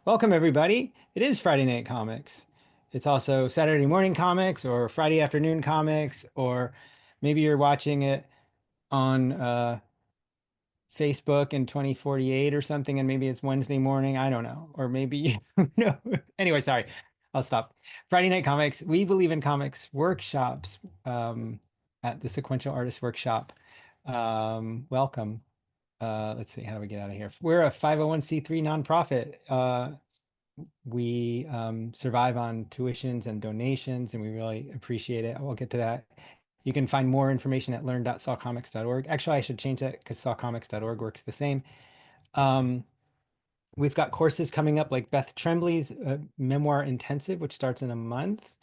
Welcome, everybody. It is Friday Night Comics. It's also Saturday morning comics or Friday afternoon comics, or maybe you're watching it on Facebook in 2048 or something, and maybe it's Wednesday morning. I don't know. Or maybe, no. Anyway, sorry. I'll stop. Friday Night Comics. We believe in comics workshops at the Sequential Artists Workshop. Welcome. Let's see. How do we get out of here? We're a 501c3 nonprofit. We survive on tuitions and donations, and we really appreciate it. We'll get to that. You can find more information at learn.sawcomics.org. Actually, I should change that because sawcomics.org works the same. Um, we've got courses coming up like Beth Tremblay's memoir intensive, which starts in a month.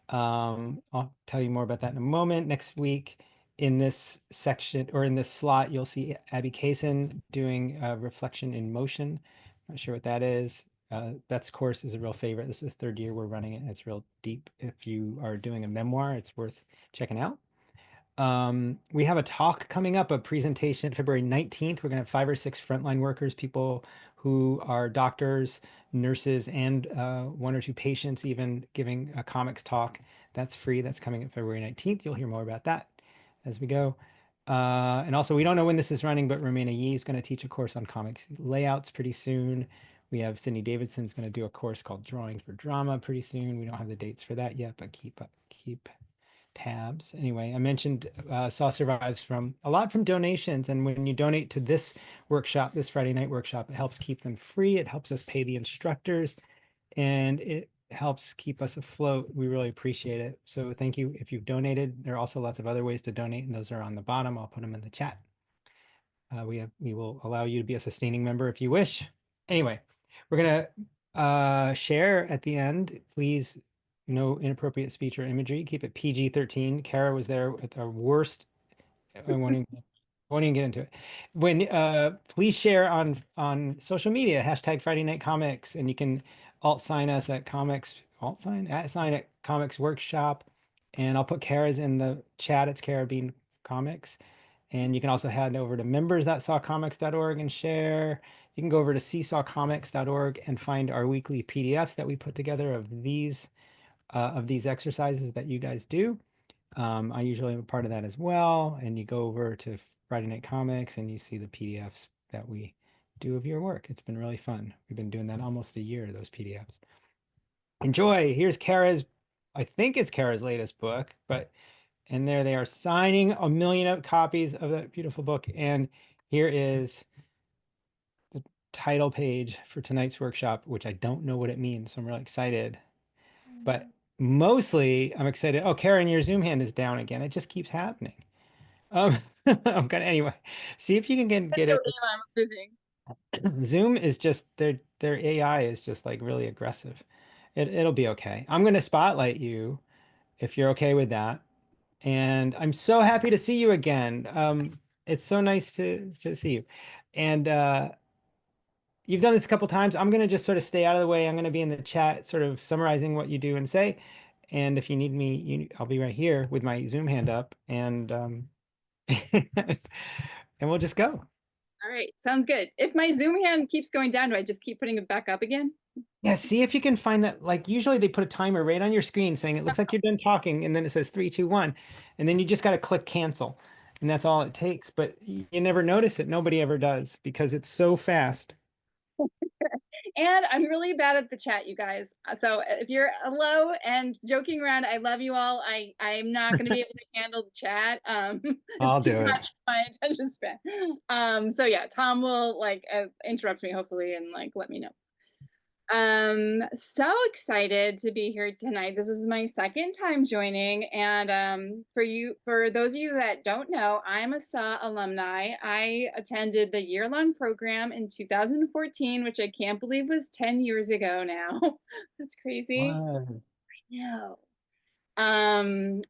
I'll tell you more about that in a moment. Next week, in this section or in this slot, you'll see Abby Kaysen doing reflection in motion. Not sure what that is. Beth's course is a real favorite. This is the third year we're running it, and it's real deep. If you are doing a memoir, it's worth checking out. We have a talk coming up, a presentation February 19th. We're going to have 5 or 6 frontline workers, people who are doctors, nurses, and 1 or 2 patients, even giving a comics talk. That's free. That's coming at February 19th. You'll hear more about that as we go. And also, we don't know when this is running, but Romana Yee is going to teach a course on comics layouts pretty soon. We have Sydney Davidson's going to do a course called Drawing for Drama pretty soon. We don't have the dates for that yet, but keep tabs. Anyway, I mentioned Saw survives from a lot from donations. And when you donate to this workshop, this Friday night workshop, it helps keep them free. It helps us pay the instructors and it helps keep us afloat. We really appreciate it. So thank you if you've donated. There are also lots of other ways to donate, and those are on the bottom. I'll put them in the chat. We will allow you to be a sustaining member if you wish. Anyway, we're gonna share at the end. Please, no inappropriate speech or imagery. Keep it PG-13. Cara was there with our worst. I won't even get into it. When please share on social media #Friday Night Comics, and you can alt sign us at comics alt sign at sign at Comics Workshop, and I'll put Cara's in the chat. It's Cara Bean Comics. And you can also head over to members.sawcomics.org and share. You can go over to seesawcomics.org and find our weekly PDFs that we put together of these exercises that you guys do. I usually am a part of that as well. And you go over to Friday Night Comics and you see the PDFs that we do of your work. It's been really fun. We've been doing that almost a year, those PDFs. Enjoy. Here's Cara's, I think it's Cara's latest book, but and there they are signing 1 million copies of that beautiful book. And here is the title page for tonight's workshop, which I don't know what it means. So I'm really excited. But mostly I'm excited. Oh, Karen, your Zoom hand is down again. It just keeps happening. Um, I'm gonna anyway. See if you can get it. I'm losing. Zoom is just their AI is just like really aggressive. It'll be okay. I'm gonna spotlight you if you're okay with that. And I'm so happy to see you again. It's so nice to see you. And you've done this a couple times. I'm gonna just sort of stay out of the way. I'm gonna be in the chat, sort of summarizing what you do and say. And if you need me, I'll be right here with my Zoom hand up, and and we'll just go. All right, sounds good. If my Zoom hand keeps going down, do I just keep putting it back up again? Yeah, see if you can find that. Like usually they put a timer right on your screen saying it looks like you're done talking, and then it says 3, 2, 1, and then you just got to click cancel, and that's all it takes. But you never notice it. Nobody ever does because it's so fast. And I'm really bad at the chat, you guys. So if you're hello and joking around, I love you all. I'm not going to be able to handle the chat. I'll It's too do it. much for my attention span. So yeah, Tom will like interrupt me hopefully and like let me know. So excited to be here tonight. This is my second time joining, and for those of you that don't know, I'm a SAW alumni. I attended the year-long program in 2014, which I can't believe was 10 years ago now. That's crazy. Wow. No.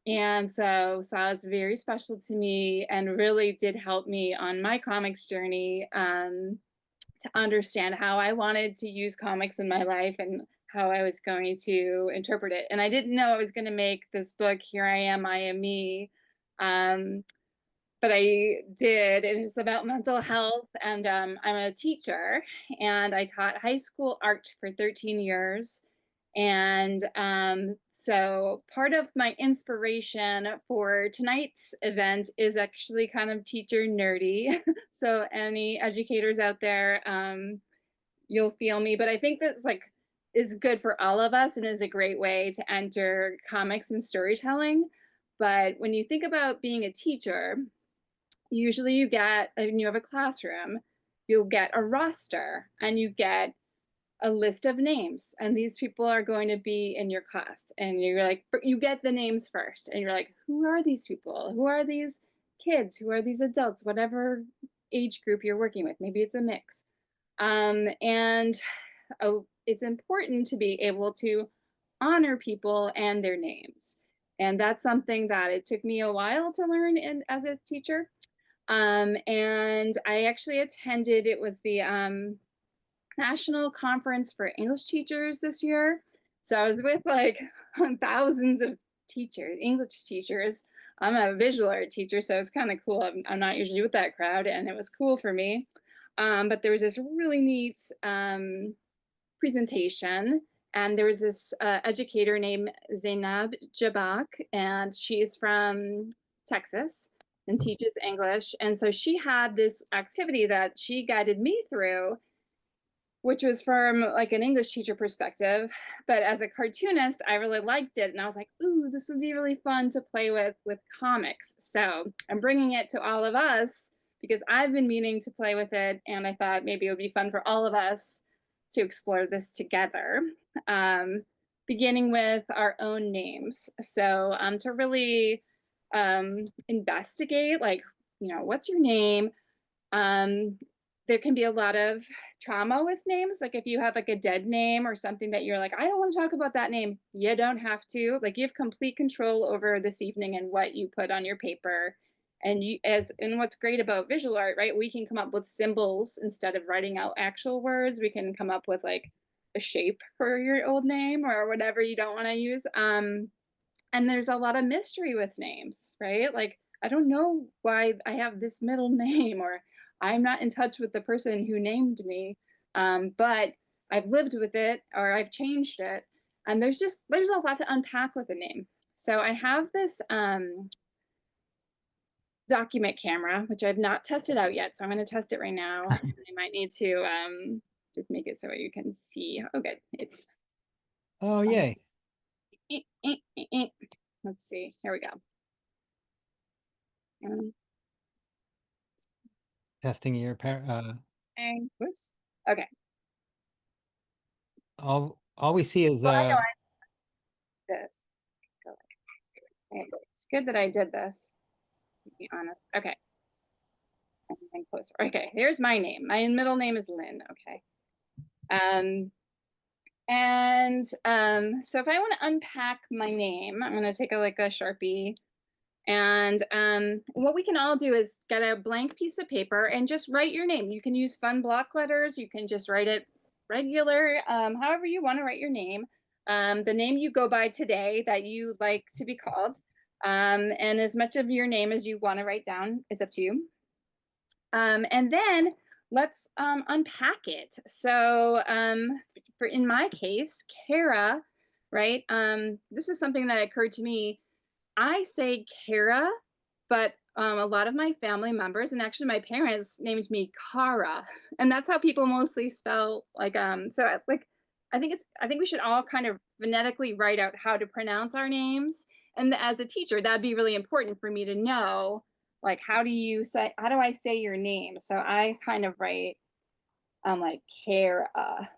And so SAW is very special to me and really did help me on my comics journey. To understand how I wanted to use comics in my life and how I was going to interpret it. And I didn't know I was going to make this book, Here I Am, I Am Me, um, but I did, and it's about mental health. And I'm a teacher, and I taught high school art for 13 years. And so part of my inspiration for tonight's event is actually kind of teacher nerdy. So any educators out there, you'll feel me. But I think that's like is good for all of us and is a great way to enter comics and storytelling. But when you think about being a teacher, usually you get, when you have a classroom, you'll get a roster and you get a list of names, and these people are going to be in your class, and you're like, you get the names first and you're like, who are these people, who are these kids, who are these adults, whatever age group you're working with, maybe it's a mix. And it's important to be able to honor people and their names, and that's something that it took me a while to learn as a teacher. And I actually attended, it was the National Conference for English Teachers this year. So I was with like thousands of teachers, English teachers. I'm a visual art teacher, so it's kind of cool. I'm not usually with that crowd, and it was cool for me. But there was this really neat presentation, and there was this educator named Zainab Jabak, and she's from Texas and teaches English. And so she had this activity that she guided me through, which was from like an English teacher perspective. But as a cartoonist, I really liked it. And I was like, ooh, this would be really fun to play with comics. So I'm bringing it to all of us because I've been meaning to play with it. And I thought maybe it would be fun for all of us to explore this together, beginning with our own names. So to really investigate, like, what's your name? Um, there can be a lot of trauma with names. Like if you have like a dead name or something that you're like, I don't want to talk about that name, you don't have to. Like you have complete control over this evening and what you put on your paper. And what's great about visual art, right? We can come up with symbols instead of writing out actual words. We can come up with like a shape for your old name or whatever you don't want to use. And there's a lot of mystery with names, right? Like, I don't know why I have this middle name, or I'm not in touch with the person who named me, but I've lived with it or I've changed it. And there's a lot to unpack with a name. So I have this document camera, which I've not tested out yet. So I'm going to test it right now. I might need to just make it so you can see. Oh, good. It's Oh, yay. let's see. Here we go. Um, Testing your Whoops. Okay. all we see is Well, I know I did this. It's good that I did this, to be honest. Okay. I'm closer. Okay, here's my name. My middle name is Lynn. Okay. Um, so if I want to unpack my name, I'm gonna take like a Sharpie. And what we can all do is get a blank piece of paper and just write your name. You can use fun block letters. You can just write it regular, however you want to write your name. The name you go by today that you like to be called. And as much of your name as you want to write down is up to you. And then let's unpack it. So for in my case, Cara, right? This is something that occurred to me. I say Cara, but a lot of my family members and actually my parents named me Cara, and that's how people mostly spell like so like I think we should all kind of phonetically write out how to pronounce our names. And as a teacher, that'd be really important for me to know, like how do I say your name? So I kind of write like Cara,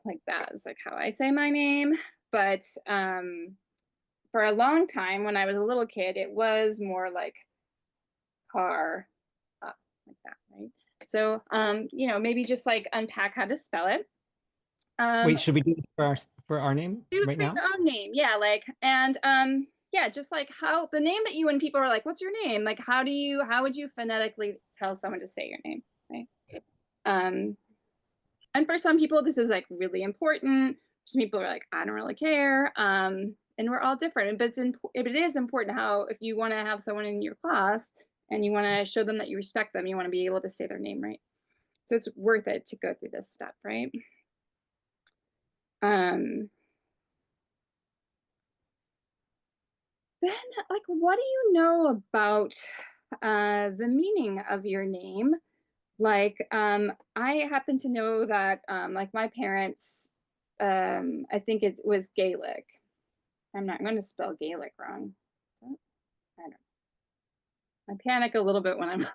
like that is like how I say my name. But for a long time when I was a little kid, it was more like car, like that, right? So, maybe just like unpack how to spell it. Um, Wait, should we do this for our name do right for now? your own name, yeah, like, and yeah, just like how the name that you when people are like, "What's your name?" Like, how would you phonetically tell someone to say your name, right? Um, and for some people, this is like really important. Some people are like, I don't really care. And we're all different. But it is important how if you want to have someone in your class and you want to show them that you respect them. You want to be able to say their name right. So it's worth it to go through this step, right? Um, then, like, what do you know about the meaning of your name? Like, I happen to know that, like, my parents, I think it was Gaelic. I'm not going to spell Gaelic wrong. I don't. I panic a little bit when I'm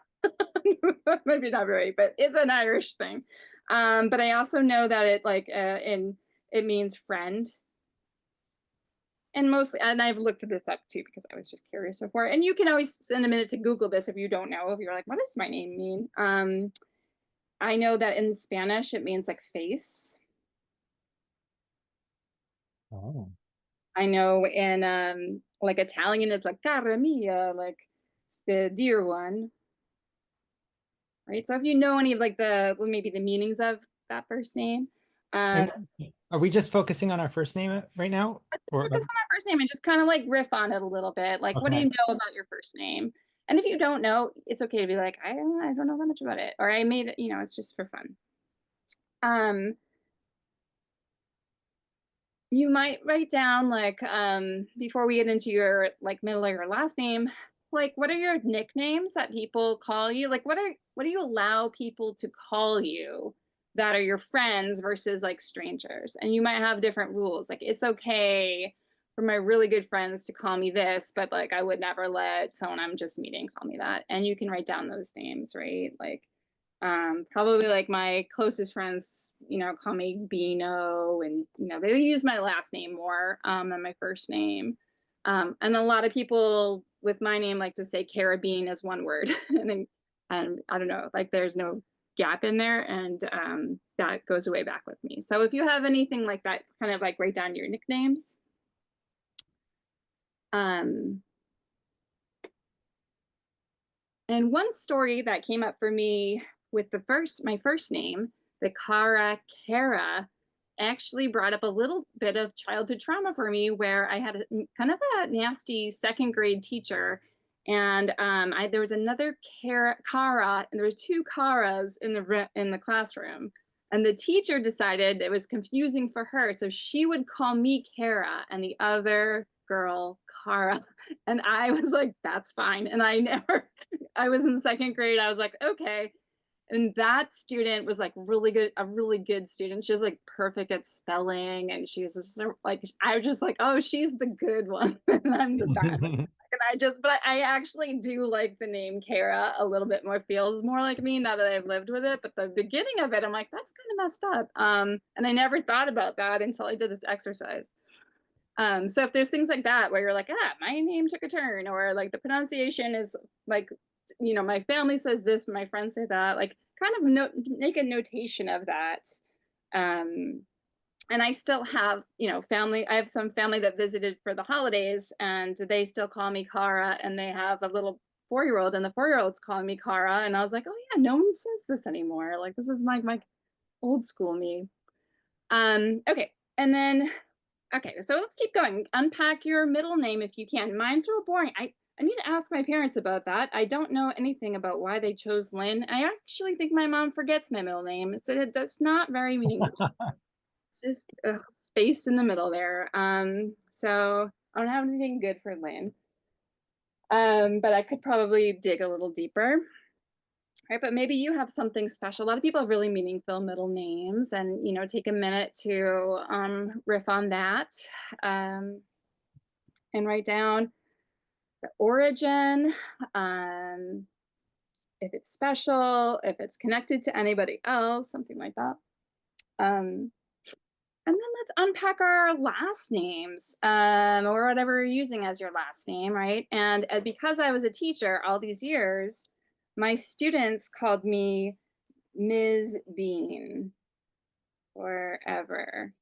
maybe not right, but it's an Irish thing. But I also know that it like in it means friend, and mostly, and I've looked this up too because I was just curious before. And you can always spend a minute to Google this if you don't know. If you're like, what does my name mean? I know that in Spanish it means like face. Oh. I know in like Italian it's like cara mia, like it's the dear one, right? So if you know any of like the well, maybe the meanings of that first name, um, And are we just focusing on our first name right now? just Or focus on our first name and just kind of like riff on it a little bit. Like, what do you okay. know about your first name? And if you don't know, it's okay to be like, I don't know that much about it, or I made it. You know, it's just for fun. Um, You might write down like before we get into your like middle or your last name, like what are your nicknames that people call you? Like what do you allow people to call you that are your friends versus like strangers? And you might have different rules. Like it's okay for my really good friends to call me this, but like I would never let someone I'm just meeting call me that. And you can write down those names, right? Like probably like my closest friends, you know, call me Beano, and you know, they use my last name more than my first name. And a lot of people with my name like to say Cara Bean as one word, and I don't know, like there's no gap in there, and that goes way back with me. So if you have anything like that, kind of like write down your nicknames. Um, And one story that came up for me with my first name, the Cara, actually brought up a little bit of childhood trauma for me, where I had kind of a nasty second grade teacher, and there was another Cara, and there were two Caras in the classroom, and the teacher decided it was confusing for her, so she would call me Cara and the other girl Cara, and I was like, "That's fine," and I never I was in second grade. I was like, okay. And that student was like really good, a really good student. She was like perfect at spelling. And she was just like, I was just like, oh, she's the good one. And I'm the bad one. And but I actually do like the name Kara a little bit more, feels more like me now that I've lived with it. But the beginning of it, I'm like, that's kind of messed up. And I never thought about that until I did this exercise. So if there's things like that where you're like, my name took a turn, or like the pronunciation is like, you know, my family says this, my friends say that, like kind of make a notation of that. Um, and I still have, you know, family. I have some family that visited for the holidays, and they still call me Cara, and they have a little 4-year-old, and the 4-year-old's calling me Cara, and I was like, oh yeah, no one says this anymore. Like this is my old school me. Okay, and then okay, so let's keep going. Unpack your middle name if you can. Mine's real boring. I need to ask my parents about that. I don't know anything about why they chose Lynn. I actually think my mom forgets my middle name. It's not very meaningful. It's just space in the middle there. So I don't have anything good for Lynn. But I could probably dig a little deeper. Right, but maybe you have something special. A lot of people have really meaningful middle names, and you know, take a minute to riff on that, um, and write down the origin, um, if it's special, if it's connected to anybody else, something like that. Um, and then let's unpack our last names, or whatever you're using as your last name, right? And because I was a teacher all these years, my students called me Ms. Bean forever.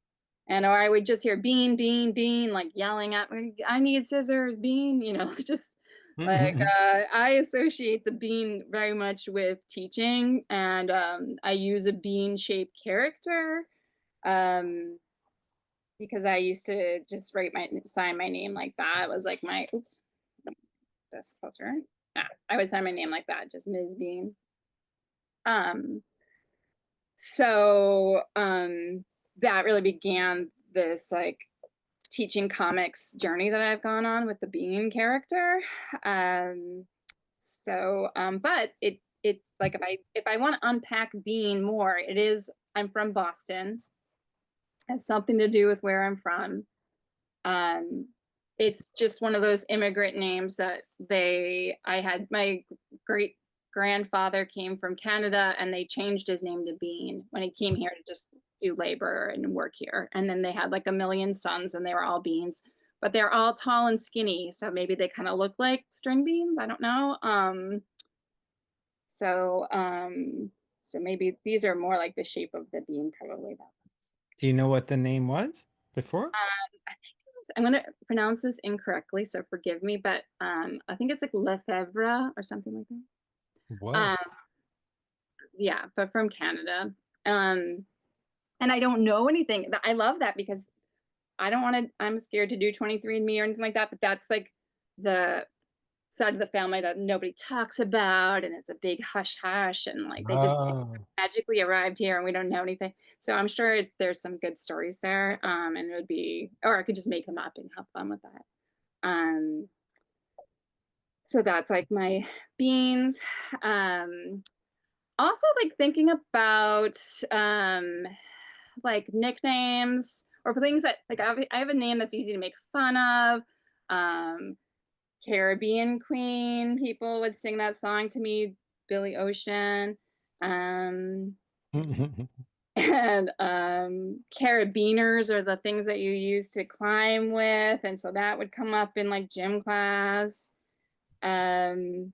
And or I would just hear Bean, Bean, Bean, like yelling at me, I need scissors, Bean, you know, just like I associate the bean very much with teaching, and I use a bean shaped character, um, because I used to just sign my name like that. It was like my oops, that's closer. I always find my name like that, just Ms. Bean. Um, so that really began this like teaching comics journey that I've gone on with the Bean character. Um, but it's like if I want to unpack Bean more, it is I'm from Boston. It has something to do with where I'm from. Um, it's just one of those immigrant names that I had my great grandfather came from Canada and they changed his name to Bean when he came here to just do labor and work here. And then they had like a million sons and they were all beans, but they're all tall and skinny. So maybe they kind of look like string beans. I don't know. So, um, so maybe these are more like the shape of the bean, probably that. Do you know what the name was before? I think I'm going to pronounce this incorrectly, so forgive me, but I think it's like Lefebvre or something like that. Whoa. Um, yeah, but from Canada. Um, and I don't know anything. I love that because I don't want to, I'm scared to do 23andMe or anything like that, but that's like the side of the family that nobody talks about. And it's a big hush hush. And like they just Oh. magically arrived here and we don't know anything. So I'm sure there's some good stories there. And it would be, or I could just make them up and have fun with that. Um, so that's like my beans. Um, Also like thinking about um like nicknames or things that like I have a name that's easy to make fun of. Um, Caribbean Queen, people would sing that song to me, Billy Ocean. Um, and carabiners are the things that you use to climb with, and so that would come up in like gym class. Um,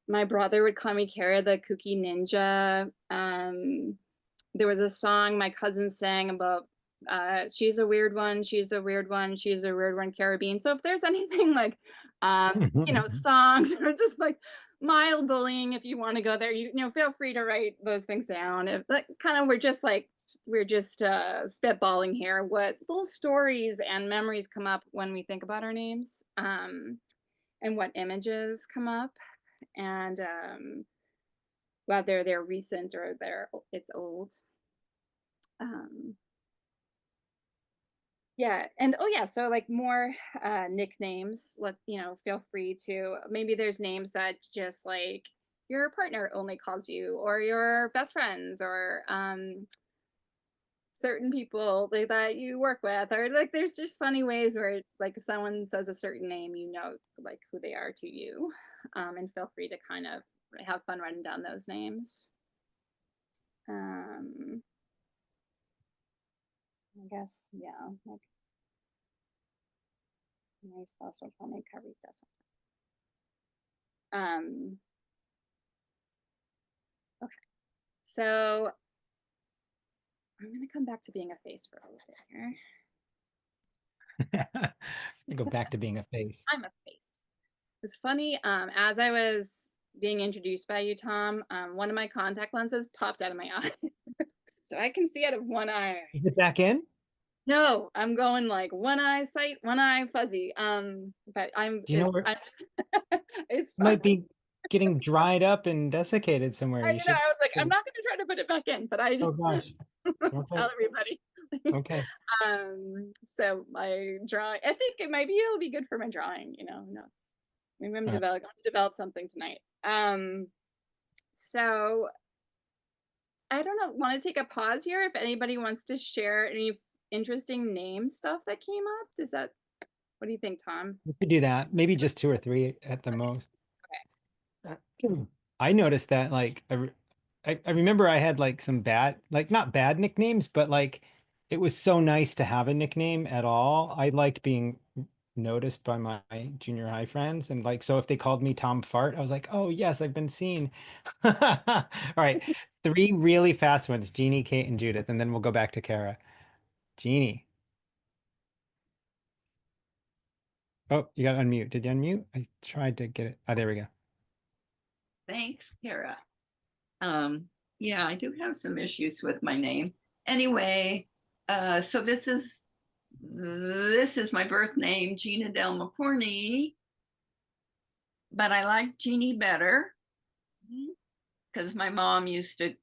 my brother would call me Kara the Cookie Ninja. There was a song my cousin sang about she's a weird one, she's a weird one, she's a weird one, Cara Bean. So if there's anything like songs or just like mild bullying, if you want to go there, you know, feel free to write those things down. If like kind of we're just spitballing here what little stories and memories come up when we think about our names, and what images come up, and whether they're recent or it's old. Um, yeah, and oh yeah, so like more nicknames. Feel free to maybe there's names that just like your partner only calls you, or your best friends, or certain people that you work with, or like there's just funny ways where like if someone says a certain name, you know like who they are to you, and feel free to kind of have fun writing down those names. Um, I guess yeah, like my spouse would call me Carita sometimes. Okay, so I'm gonna come back to being a face for a little bit here. Go back to being a face. I'm a face. It's funny. As I was being introduced by you, Tom, one of my contact lenses popped out of my eye, so I can see out of one eye. Is it back in? No, I'm going like one eye sight, one eye fuzzy. But Do you know where I'm it's it fine. might be getting dried up and desiccated somewhere? You should. I was like, I'm not gonna try to put it back in, but I Oh just gosh. I'll Okay. tell everybody. Okay. So my drawing, I think it'll be good for my drawing, no. Maybe I'm going to develop something tonight. So I don't know, want to take a pause here if anybody wants to share any interesting name stuff that came up. What do you think, Tom? We could do that. Maybe just two or three at the most. I noticed that like I remember I had like some bad like not bad nicknames, but like it was so nice to have a nickname at all. I liked being noticed by my junior high friends, and like so if they called me Tom Fart, I was like, oh yes, I've been seen. All right, three really fast ones: Jeannie, Kate, and Judith, and then we'll go back to Kara. Jeannie. Oh, you got to unmute. Did you unmute? I tried to get it. Oh, there we go. Thanks, Kara. Um, yeah, I do have some issues with my name. Anyway, so this is my birth name, Gina Del Maporni. but I like Jeannie better because my mom used to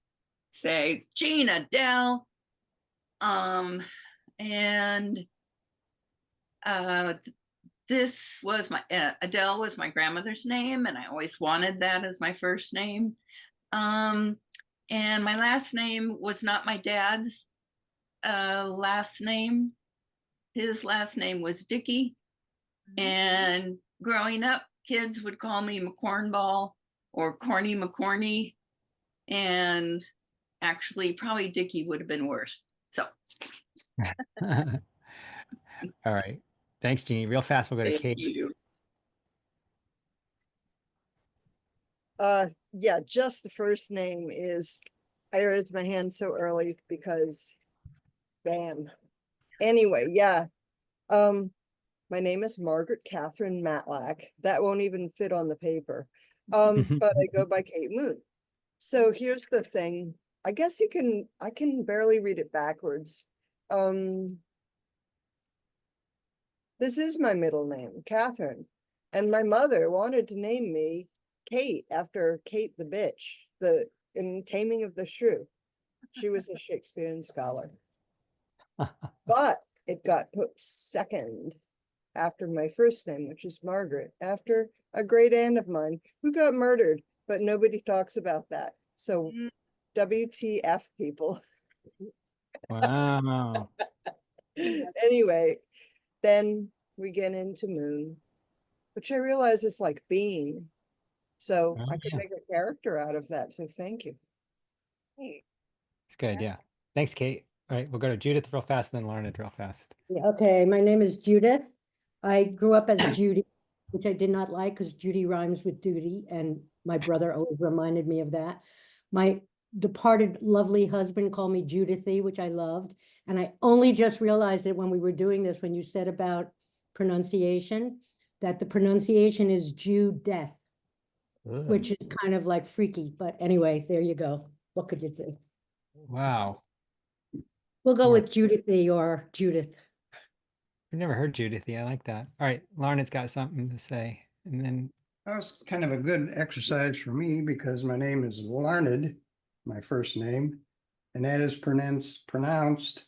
say Gina Dell. And this was my Adele was my grandmother's name, and I always wanted that as my first name. Um, and my last name was not my dad's last name. His last name was Dickey. And growing up, kids would call me McCornball or Corny McCorney. And actually, probably Dickey would have been worse. So, All right. Thanks, Jeannie. Real fast, we'll go to thank Kate. you. Yeah, just the first name is, I raised my hand so early because bam. Anyway, yeah. My name is Margaret Catherine Matlack. That won't even fit on the paper. But I go by Kate Moon. So here's the thing. I guess I can barely read it backwards. This is my middle name, Catherine. And my mother wanted to name me Kate after Kate the bitch, in Taming of the Shrew. She was a Shakespearean scholar. But it got put second after my first name, which is Margaret, after a great aunt of mine who got murdered, but nobody talks about that. So WTF, people. Wow. Anyway, then we get into Moon, which I realize is like Bean. So Oh, I could yeah. make a character out of that. So thank you. It's a good idea. Thanks, Kate. All right, we'll go to Judith real fast, and then Lauren real fast. Yeah, okay, my name is Judith. I grew up as Judy, which I did not like because Judy rhymes with duty, and my brother always reminded me of that. My departed lovely husband called me Judithy, which I loved. And I only just realized it when we were doing this, when you said about pronunciation, that the pronunciation is Judeth, Ugh. which is kind of like freaky. But anyway, there you go. What could you do? Wow. We'll go More- with Judithy or Judith. I've never heard Judithy. I like that. All right, Lauren has got something to say. And then That was kind of a good exercise for me because my name is Larned, my first name, and that is pronounced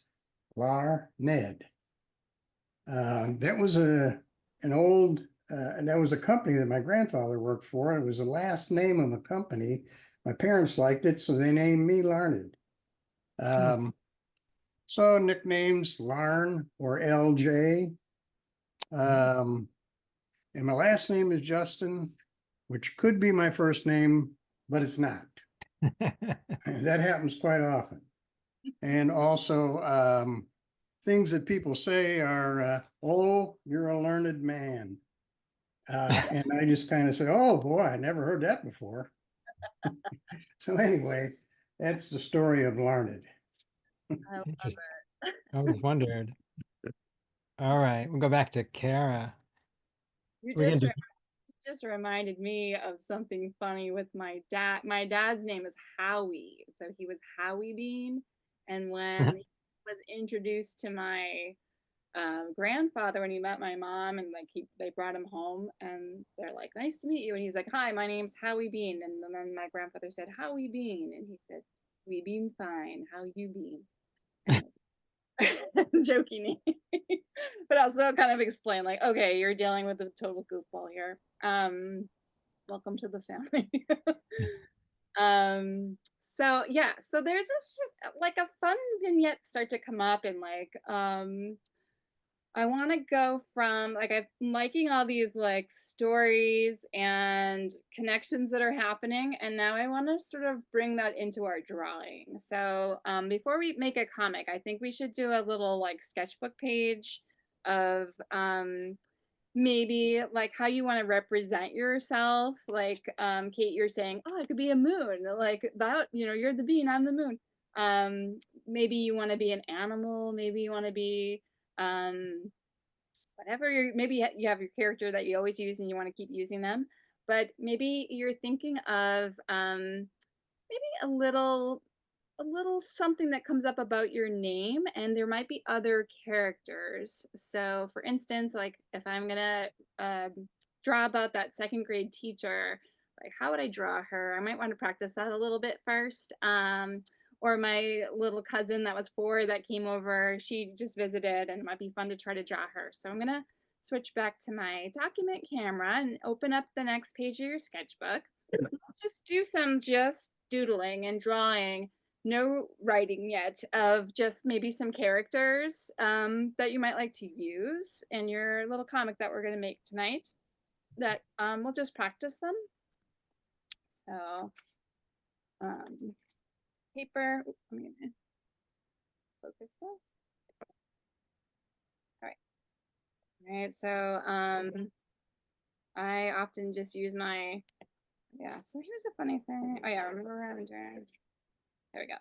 Lar Ned. That was an old that was a company that my grandfather worked for. It was the last name of a company. My parents liked it, so they named me Larned. So nicknames Larn or LJ. And my last name is Justin, which could be my first name, but it's not. That happens quite often. And also, things that people say are, oh, you're a learned man. And I just kind of say, oh boy, I never heard that before. So anyway, that's the story of Larned. I love Interesting. it. I always wondered. All right, we'll go back to Cara. You We're gonna just do just reminded me of something funny with my dad. My dad's name is Howie, so he was Howie Bean. And when he was introduced to my grandfather, when he met my mom, and like they brought him home, and they're like, "Nice to meet you," and he's like, "Hi, my name's Howie Bean." And then my grandfather said, "Howie Bean," and he said, "We bean fine. How you bean?" And I was joking, but also kind of explain like, okay, you're dealing with a total goofball here. Welcome to the family. So yeah, so there's this just like a fun vignette start to come up, and like I want to go from like I'm liking all these like stories and connections that are happening, and now I want to sort of bring that into our drawing. So before we make a comic, I think we should do a little like sketchbook page of maybe like how you want to represent yourself. Like Kate, you're saying, oh, I could be a moon, like that, you know, you're the bean, I'm the moon. Maybe you want to be an animal, maybe you want to be whatever you're, maybe you have your character that you always use and you want to keep using them, but maybe you're thinking of maybe a little something that comes up about your name, and there might be other characters. So for instance, like if I'm gonna draw about that second grade teacher. Like, how would I draw her? I might want to practice that a little bit first. Or my little cousin that was 4 that came over, she just visited, and it might be fun to try to draw her. So I'm gonna switch back to my document camera and open up the next page of your sketchbook. Let's just do some just doodling and drawing, no writing yet, of just maybe some characters that you might like to use in your little comic that we're going to make tonight, that we'll just practice them. So paper, I'm going to focus this. All right. All right, so I often just use my, yeah, so here's a funny thing. Oh yeah, remember what I'm doing? There we go.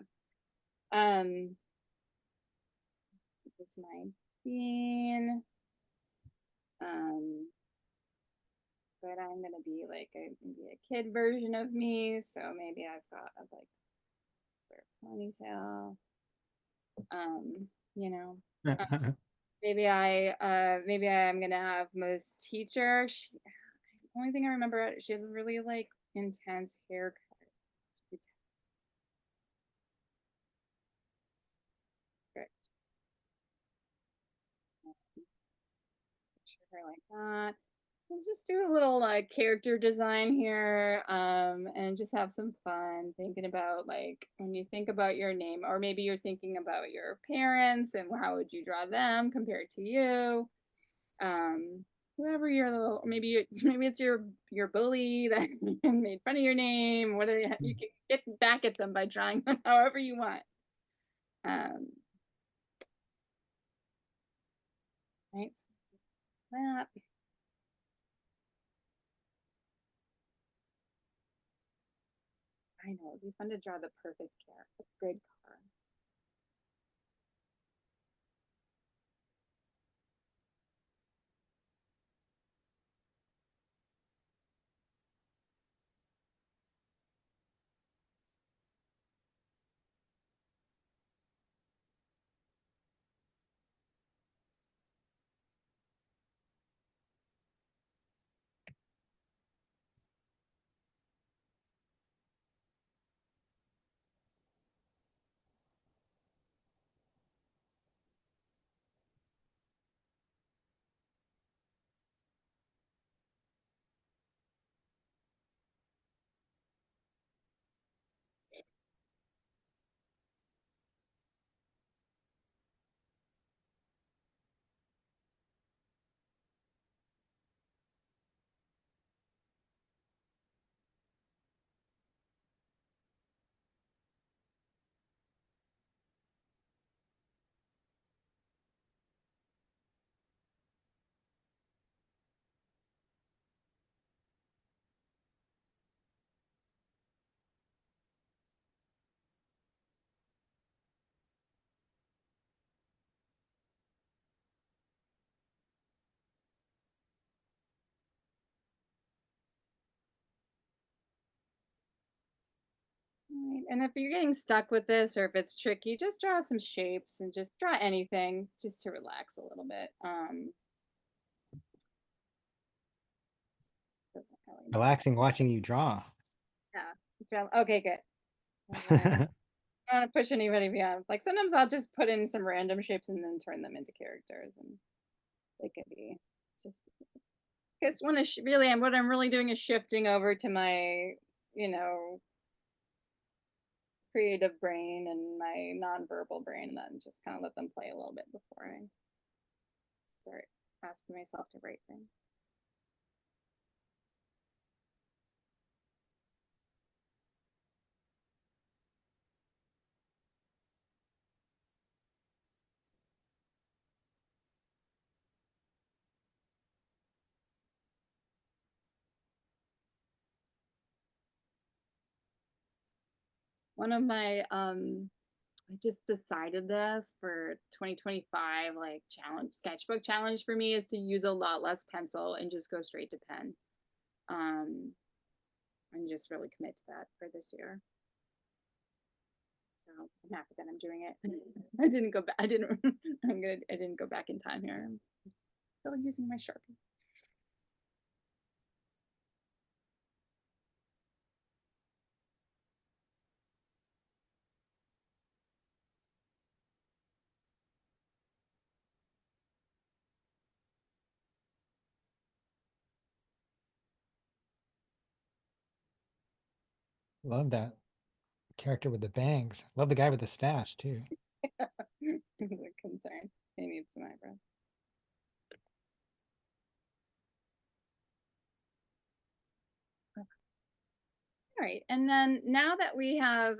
This is my bean. But I'm gonna be like maybe a kid version of me, so maybe I've got a like ponytail. You know, maybe I'm gonna have this teacher. Only thing I remember, she had really like intense haircut. Her like that. So just do a little like character design here, and just have some fun thinking about, like, when you think about your name, or maybe you're thinking about your parents and how would you draw them compared to you. Whoever your little, maybe it's your bully that made fun of your name. What you can get back at them by drawing them however you want. Right. So that. I know, it'd be fun to draw the perfect character, good car. Right. And if you're getting stuck with this, or if it's tricky, just draw some shapes and just draw anything just to relax a little bit. Doesn't really matter. Relaxing watching you draw. Yeah, it's real. Okay, good. I don't want to push anybody beyond. Like, sometimes I'll just put in some random shapes and then turn them into characters, and they could be. It's just, because when I really, what I'm really doing is shifting over to my, you know, creative brain and my nonverbal brain, and then just kind of let them play a little bit before I start asking myself to write things. One of my I just decided this for 2025, like, challenge, sketchbook challenge for me, is to use a lot less pencil and just go straight to pen. And just really commit to that for this year. So I'm happy that I'm doing it. I didn't go back. I didn't. I'm good. I didn't go back in time here. I'm still using my Sharpie. Love that character with the bangs. Love the guy with the stash too. The concern. He needs some eyebrows. All right, and then now that we have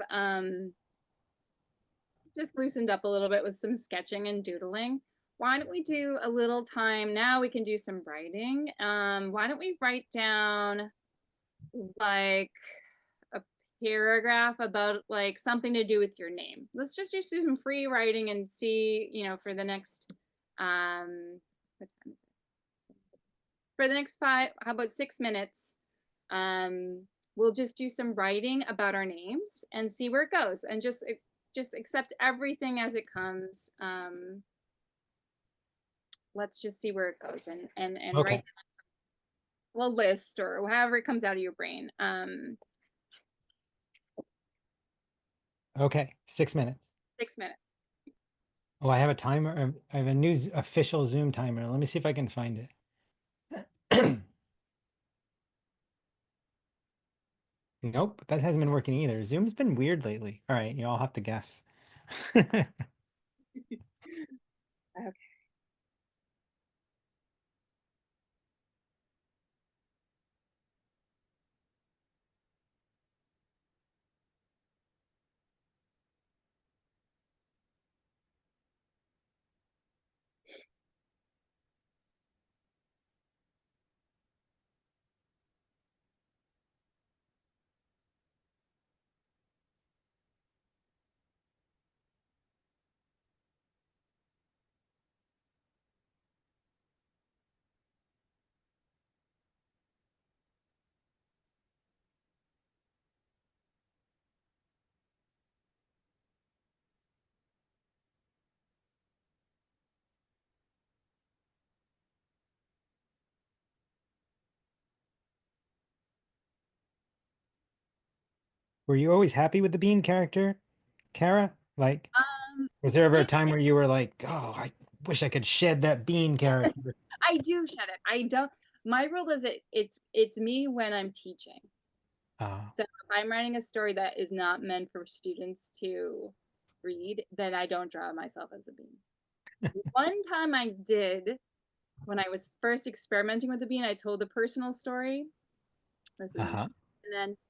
just loosened up a little bit with some sketching and doodling, why don't we do a little time now? We can do some writing. Why don't we write down like a paragraph about like something to do with your name? Let's just do some free writing and see, you know, for the next what time is it? For the next how about 6 minutes? We'll just do some writing about our names and see where it goes, and just accept everything as it comes. Let's just see where it goes, and Okay. write well list or however it comes out of your brain. Okay. 6 minutes. 6 minutes. Oh, I have a timer. I have a new official Zoom timer. Let me see if I can find it. Nope, that hasn't been working either. Zoom's been weird lately. All right, you all have to guess. Okay. Were you always happy with the Bean character, Kara? Like, was there ever Yeah, a time where you were like, oh, I wish I could shed that Bean character? I do shed it. I don't. My rule is it's me when I'm teaching. Oh, So if I'm writing a story that is not meant for students to read, then I don't draw myself as a bean. One time I did, when I was first experimenting with the bean, I told a personal story. This is, uh-huh.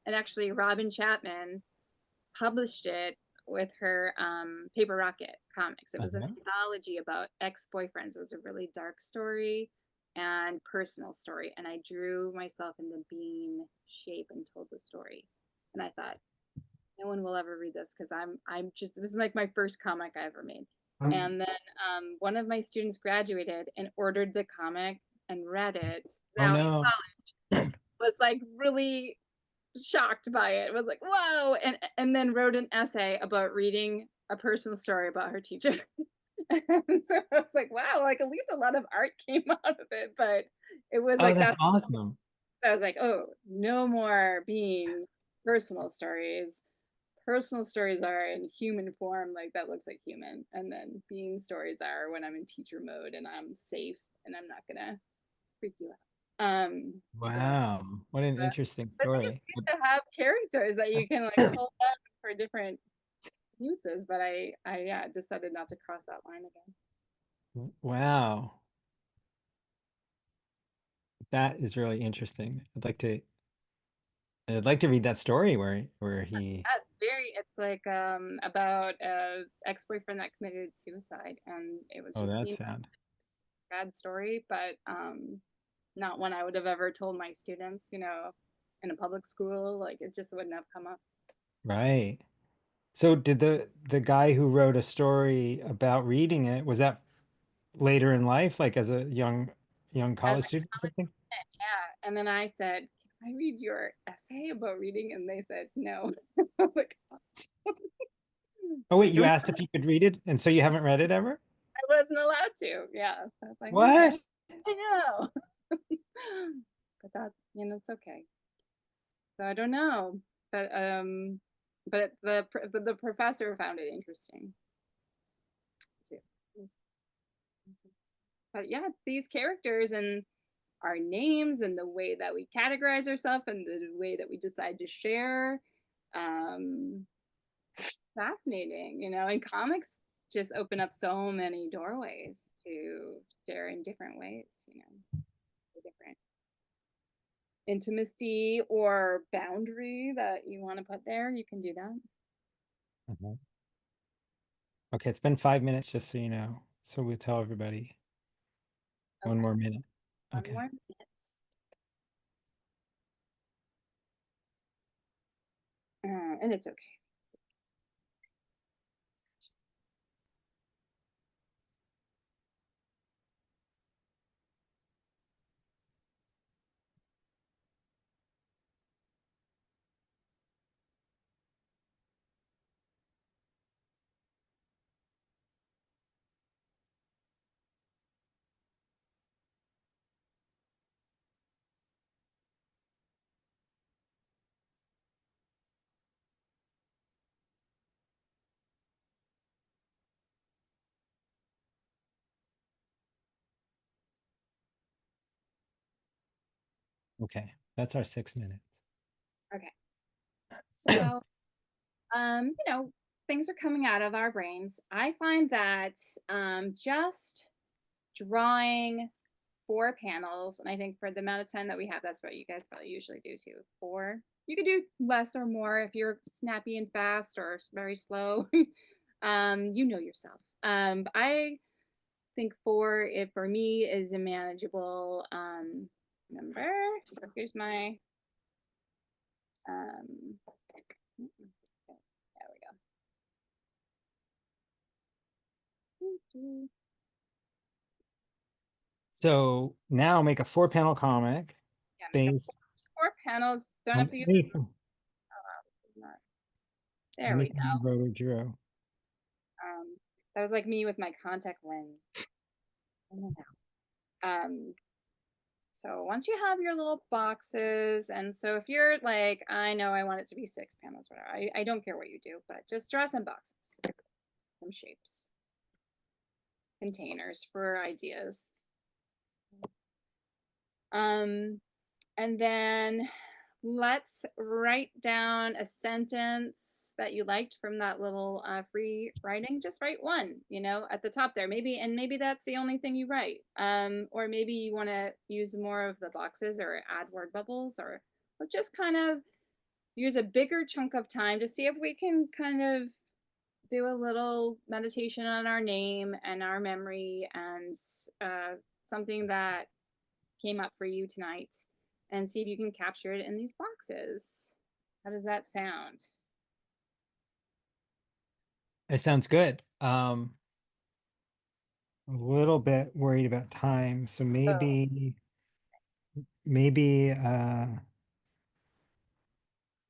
and actually Robin Chapman published it with her Paper Rocket comics. It was an Uh-huh. anthology about ex-boyfriends. It was a really dark story and personal story. And I drew myself in the bean shape and told the story. And I thought, no one will ever read this because I'm just, it was like my first comic I ever made. And then one of my students graduated and ordered the comic and read it. Oh Now no. was like really shocked by it. It was like, whoa, and then wrote an essay about reading a personal story about her teacher. And so I was like, wow, like at least a lot of art came out of it. But it was Oh, like that's that. awesome. I was like, oh, no more being personal stories. Personal stories are in human form, like that looks like human. And then being stories are when I'm in teacher mode and I'm safe and I'm not gonna freak you out. So Wow. What an interesting but it's story. good to have characters that you can like pull up for different uses, but I yeah, decided not to cross that line again. Wow. That is really interesting. I'd like to read that story where he Yeah, it's like about a ex-boyfriend that committed suicide, and it was oh, just that's you know, sad. sad story, but not one I would have ever told my students, you know, in a public school. Like it just wouldn't have come up. Right. So did the guy who wrote a story about reading it, was that later in life, like as a young As college student or something? yeah, and then I said, "Can I read your essay about reading?" And they said, "No." I was like, Oh wait, you "No, asked if you could read it, and so you haven't read it ever? I wasn't allowed to." Yeah, so I was like, "Okay, What? I know," but that you know, it's okay. So I don't know, but the professor found it interesting too. But yeah, these characters and our names and the way that we categorize ourselves and the way that we decide to share fascinating, and comics just open up so many doorways to share in different ways, different intimacy or boundary that you want to put there, you can do that. Mhm. Okay, it's been 5 minutes, just so you know. So we'll tell everybody one Okay. more minute. One Okay. more minute. And it's okay. Okay. That's our 6 minutes. Okay. So, things are coming out of our brains. I find that just drawing 4 panels, and I think for the amount of time that we have, that's what you guys probably usually do too. 4. You could do less or more if you're snappy and fast or very slow. You know yourself. I think 4, if for me, is a manageable number. So here's my there we go. So now make a 4-panel comic Yeah, make up based 4 panels. Don't on have to use. anything, There we anything you go. wrote or drew. That was like me with my contact lens. Um, so once you have your little boxes, and so if you're like, I know I want it to be 6 panels, whatever. I don't care what you do, but just draw some boxes, some shapes, containers for ideas. And then let's write down a sentence that you liked from that little free writing. Just write one, at the top there. Maybe that's the only thing you write. Or maybe you want to use more of the boxes or add word bubbles, or let's just kind of use a bigger chunk of time to see if we can kind of do a little meditation on our name and our memory and something that came up for you tonight, and see if you can capture it in these boxes. How does that sound? It sounds good. A little bit worried about time, so maybe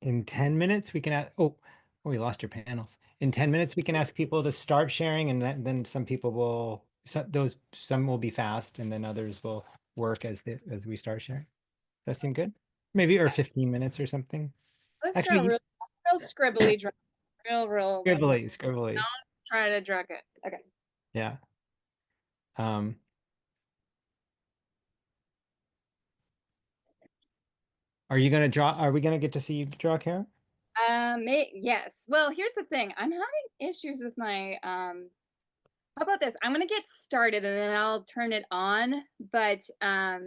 in 10 minutes we can ask, oh, we lost your panels. In 10 minutes we can ask people to start sharing, and then some people will, some will be fast, and then others will work as we start sharing. That seem good? Maybe, or 15 minutes or something. Let's draw Actually, real scribbly draw. Real like scribbly. try to drag it. Okay. Yeah. Um, are we gonna get to see you draw, Kara? Yes. Well, here's the thing. I'm having issues with my how about this? I'm gonna get started and then I'll turn it on. But I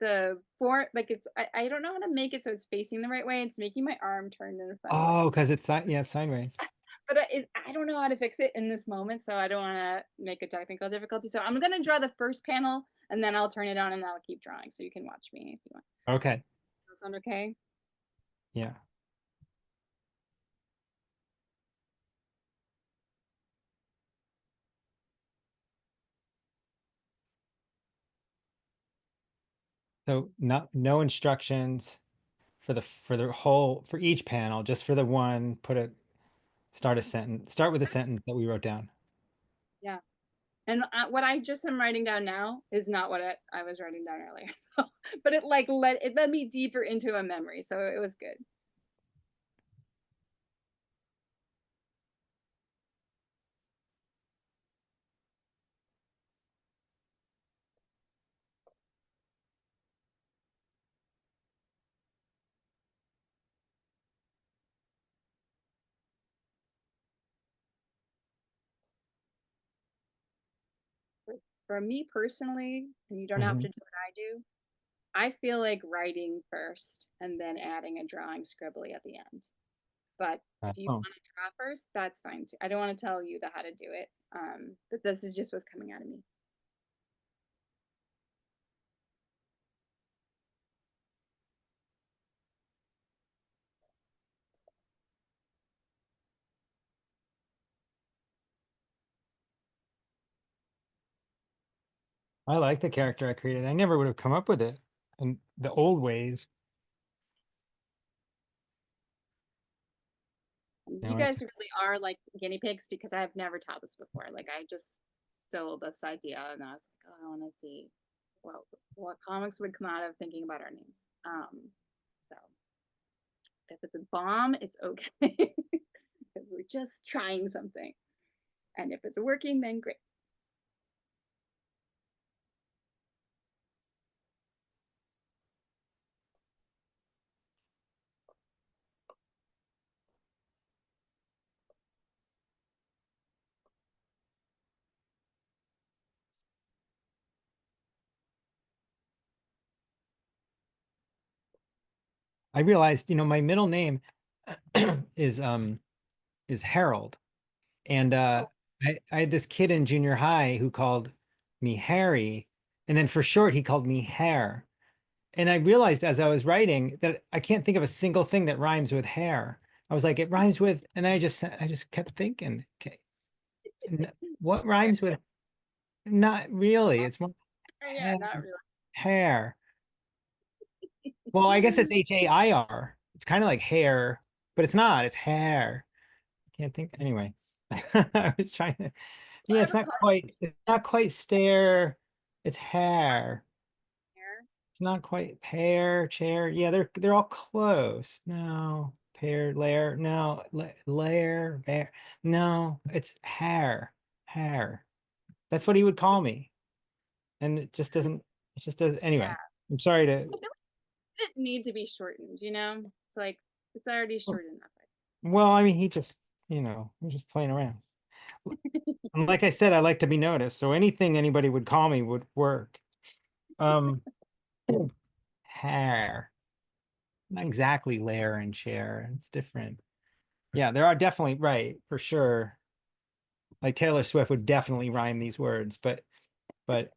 don't know how to make it so it's facing the right way. It's making my arm turn in a funny way. Oh, because it's sideways. But I don't know how to fix it in this moment, so I don't want to make a technical difficulty. So I'm gonna draw the first panel and then I'll turn it on and I'll keep drawing, so you can watch me if you want. Okay. Does that sound okay? Yeah. So no instructions for each panel, just for the one, start with a sentence that we wrote down. Yeah. And what I just am writing down now is not what I was writing down earlier. So, but it led me deeper into a memory, so it was good. for me personally, and you don't have to do what I do, I feel like writing first and then adding a drawing scribbly at the end. But if you Oh. want to draw first, that's fine too. I don't want to tell you how to do it. But this is just what's coming out of me. I like the character I created. I never would have come up with it in the old ways. You guys really are like guinea pigs because I have never taught this before. Like I just stole this idea and I was like, oh, I want to see what comics would come out of thinking about our names. So if it's a bomb, it's okay. Because we're just trying something. And if it's working, then great. I realized, my middle name is Harold. And I had this kid in junior high who called me Harry, and then for short he called me Hare. And I realized as I was writing that I can't think of a single thing that rhymes with hair. I was like, it rhymes with, and then I just kept thinking, okay, what rhymes with? Not really. It's more Yeah, hair. not really. Hair. Well, I guess it's Hair. It's kind of like hair, but it's not. It's hair. Can't think. Anyway, I was trying to. Yeah, it's not quite. It's not quite stare. It's hair. It's not quite pear, chair. Yeah, they're all close. No, pear, layer. No, layer, bear. No, it's hair. Hair. That's what he would call me. And it just doesn't. It just does. Anyway, I'm sorry to. It didn't need to be shortened, It's like it's already short enough. Well, I mean, he just, we're just playing around. And like I said, I like to be noticed, so anything anybody would call me would work. Hair. Not exactly layer and chair. It's different. Yeah, there are definitely, right, for sure. Like Taylor Swift would definitely rhyme these words, but but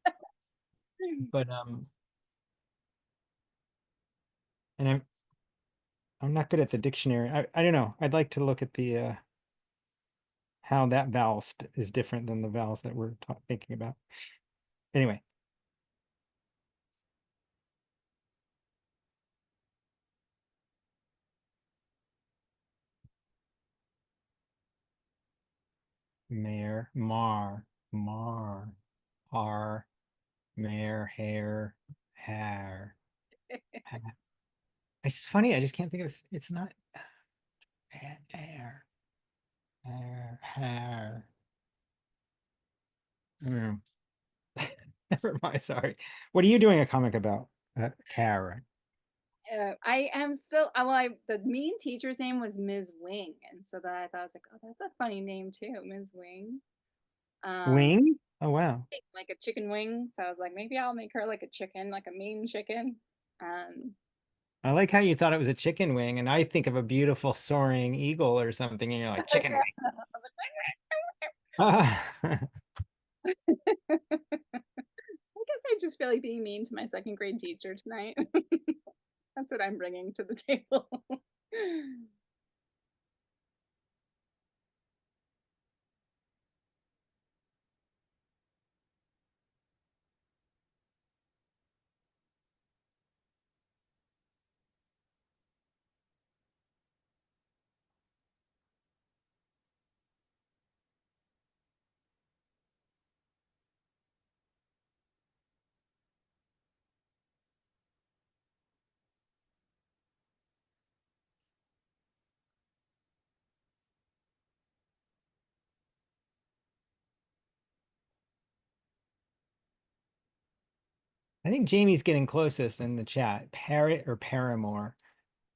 and I'm not good at the dictionary. I don't know. I'd like to look at the how that vowel is different than the vowels that we're thinking about. Anyway. Mare, mar, har, mare, hair, hair. It's funny. I just can't think of it's not hair, hair. Mm. Never mind. Sorry. What are you doing a comic about? Cara. I am still. The mean teacher's name was Ms. Wing, and so that I thought I was like, oh, that's a funny name too, Ms. Wing. Wing? Oh wow. Like a chicken wing. So I was like, maybe I'll make her like a chicken, like a mean chicken. I like how you thought it was a chicken wing, and I think of a beautiful soaring eagle or something, and you're like chicken wing. I guess I just feel like being mean to my second grade teacher tonight. That's what I'm bringing to the table. I think Jamie's getting closest in the chat. Parrot or paramour.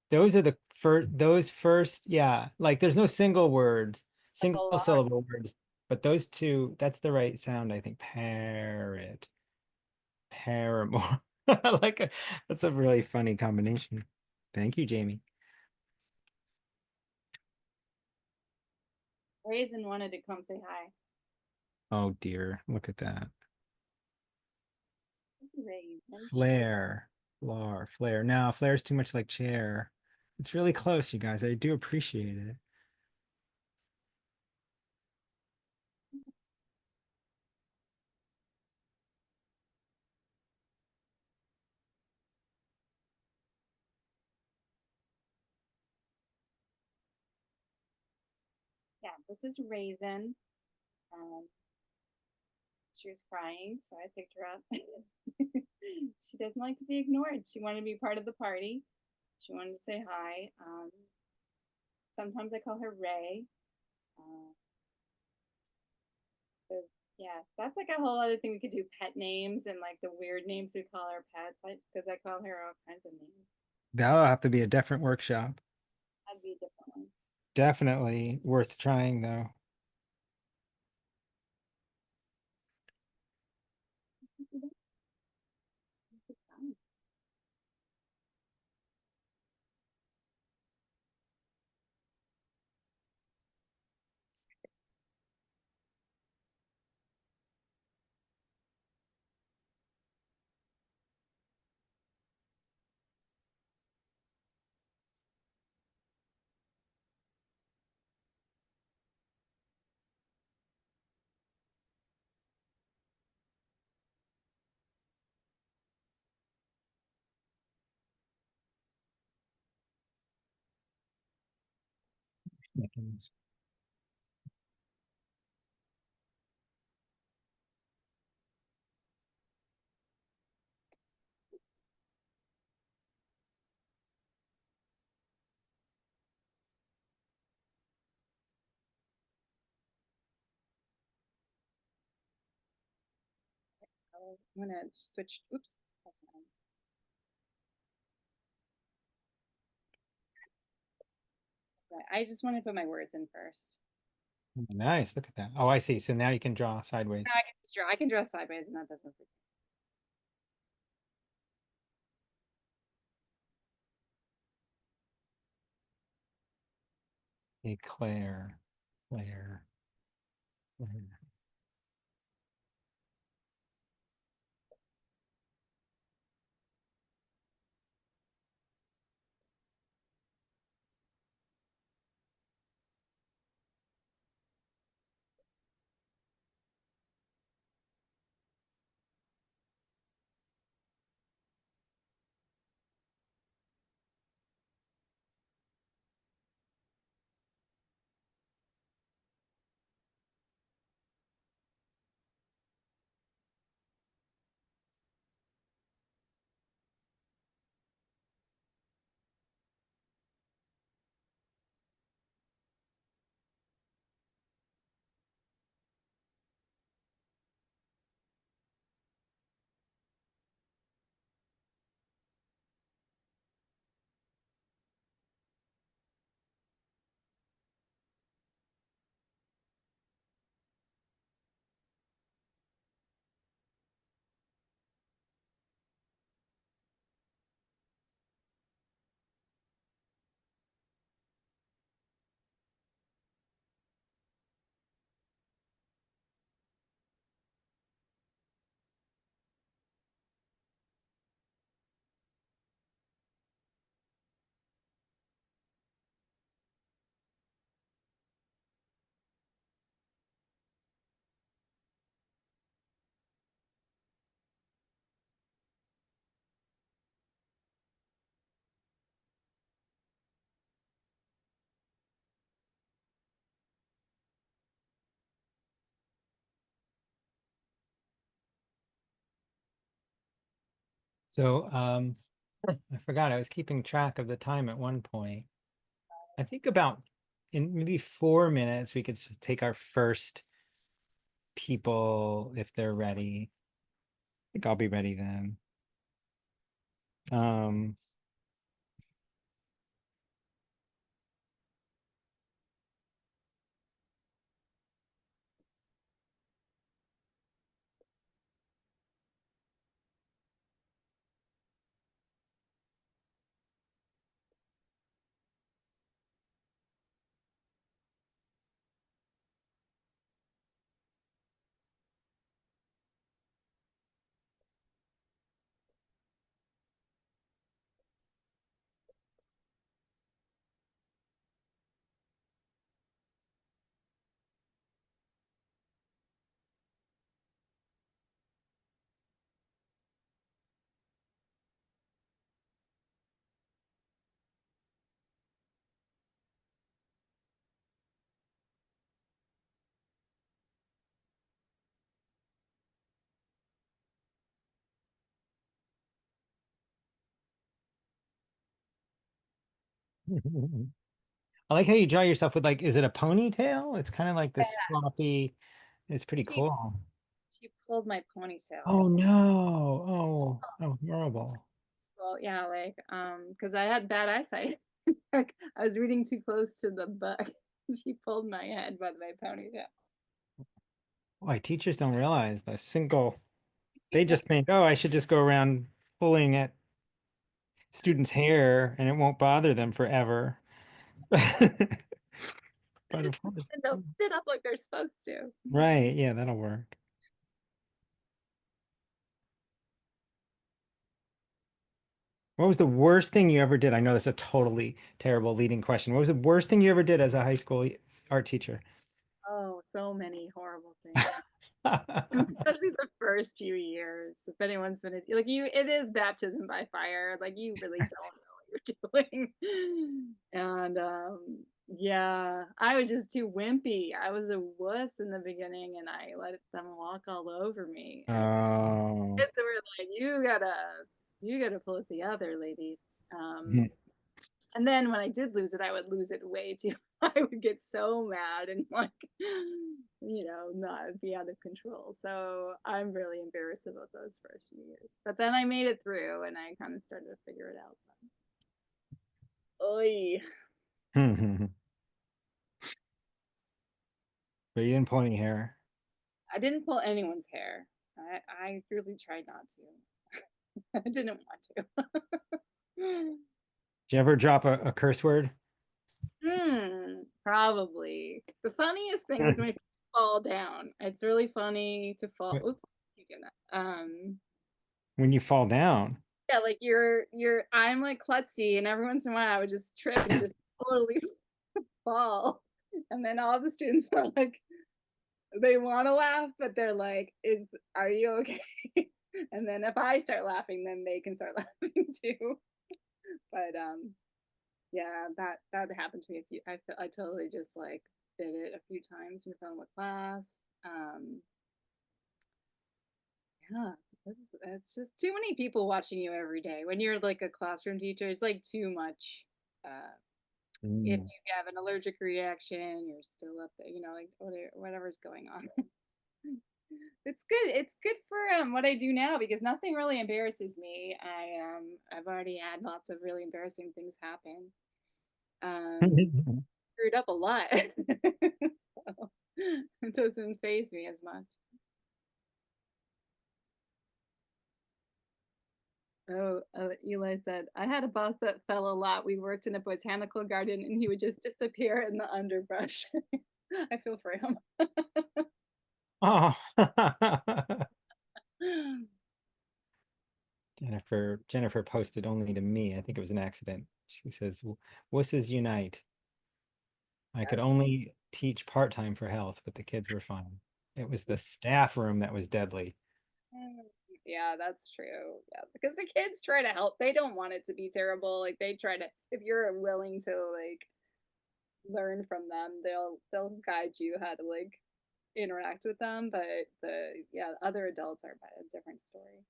Those are the first, yeah. Like there's no single words, single syllable words. but those two, that's the right sound, I think. Paramore. That's a really funny combination. Thank you, Jamie. Raisin wanted to come say hi. Oh dear, look at that. It's Raisin. Flare. No, flare's too much like chair. It's really close, you guys. I do appreciate it. Yeah, this is Raisin. Um, she was crying, so I picked her up. She doesn't like to be ignored. She wanted to be part of the party. She wanted to say hi. Sometimes I call her Ray. Uh, but yeah, that's like a whole other thing we could do, pet names and like the weird names we call our pets. Because I call her all kinds of names. That'll have to be a different workshop. That'd be a different one. Definitely worth trying though. Seconds. I'm gonna switch. Oops, that's fine. I just want to put my words in first. Nice, look at that. Oh, I see. So now you can draw sideways. Now I can draw sideways, and that doesn't. Eclair. Claire. Claire. So I forgot I was keeping track of the time at one point. I think about in maybe 4 minutes we could take our first people if they're ready. I think I'll be ready then. Um I like how you draw yourself with like, is it a ponytail? It's kind of like Yeah, this floppy. It's pretty she cool. she pulled my ponytail. Oh no. Oh, horrible. Well, yeah, like because I had bad eyesight. Like, I was reading too close to the book. She pulled my head by my ponytail. Why teachers don't realize the single, they just think, oh, I should just go around pulling at students' hair and it won't bother them forever. But of course, And they'll sit up like they're supposed to. right, yeah, that'll work. What was the worst thing you ever did? I know that's a totally terrible leading question. What was the worst thing you ever did as a high school art teacher? Oh, so many horrible things. Especially the first few years. If anyone's been like you, it is baptism by fire. Like you really don't know what you're doing. And yeah, I was just too wimpy. I was a wuss in the beginning and I let them walk all over me. And Oh. it's were like, you gotta pull it together, lady. Um, Mhm. and then when I did lose it, I would lose it way too. I would get so mad and like, not be out of control. So I'm really embarrassed about those first few years. But then I made it through and I kind of started to figure it out. Oy. But you didn't pull any hair. I didn't pull anyone's hair. I really tried not to. I didn't want to. Did you ever drop a curse word? Probably. The funniest thing is when you fall down. It's really funny to fall. Oops, you doing that. When you fall down. Yeah, like I'm like klutzy, and every once in a while I would just trip and just totally fall. And then all the students are like, they want to laugh, but they're like, are you okay? And then if I start laughing, then they can start laughing too. But yeah, that happened to me a few. I totally just like did it a few times in front of the class. Yeah, it's just too many people watching you every day. When you're like a classroom teacher, it's like too much. If Mm. you have an allergic reaction, you're still up there, like whatever's going on. It's good. It's good for what I do now because nothing really embarrasses me. I've already had lots of really embarrassing things happen. Screwed up a lot. So, it doesn't faze me as much. Oh, Eli said, I had a boss that fell a lot. We worked in a botanical garden and he would just disappear in the underbrush. I feel for him. Oh. Jennifer posted only to me. I think it was an accident. She says, "Wusses unite. I could only teach part-time for health, but the kids were fine. It was the staff room that was deadly." Yeah, that's true. Yeah, because the kids try to help. They don't want it to be terrible. Like they try to, if you're willing to like learn from them, they'll guide you how to like interact with them. But the other adults are a different story.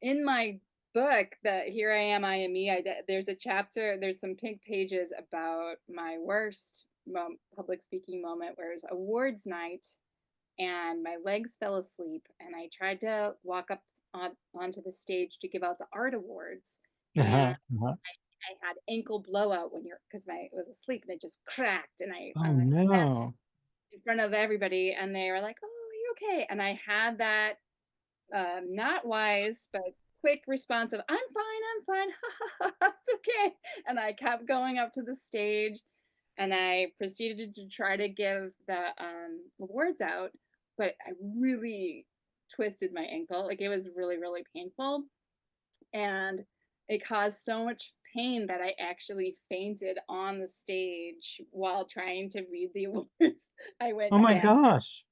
In my book, that Here I Am, I Am Me, there's a chapter, there's some pink pages about my worst public speaking moment, where it was awards night and my legs fell asleep and I tried to walk up onto the stage to give out the art awards, and I had ankle blowout because I was asleep and it just cracked, and I Oh no. in front of everybody and they were like, oh, are you okay? And I had that not wise but quick response of, I'm fine, it's okay. And I kept going up to the stage and I proceeded to try to give the awards out, but I really twisted my ankle. Like it was really, really painful. And it caused so much pain that I actually fainted on the stage while trying to read the awards. I Oh went my down. gosh.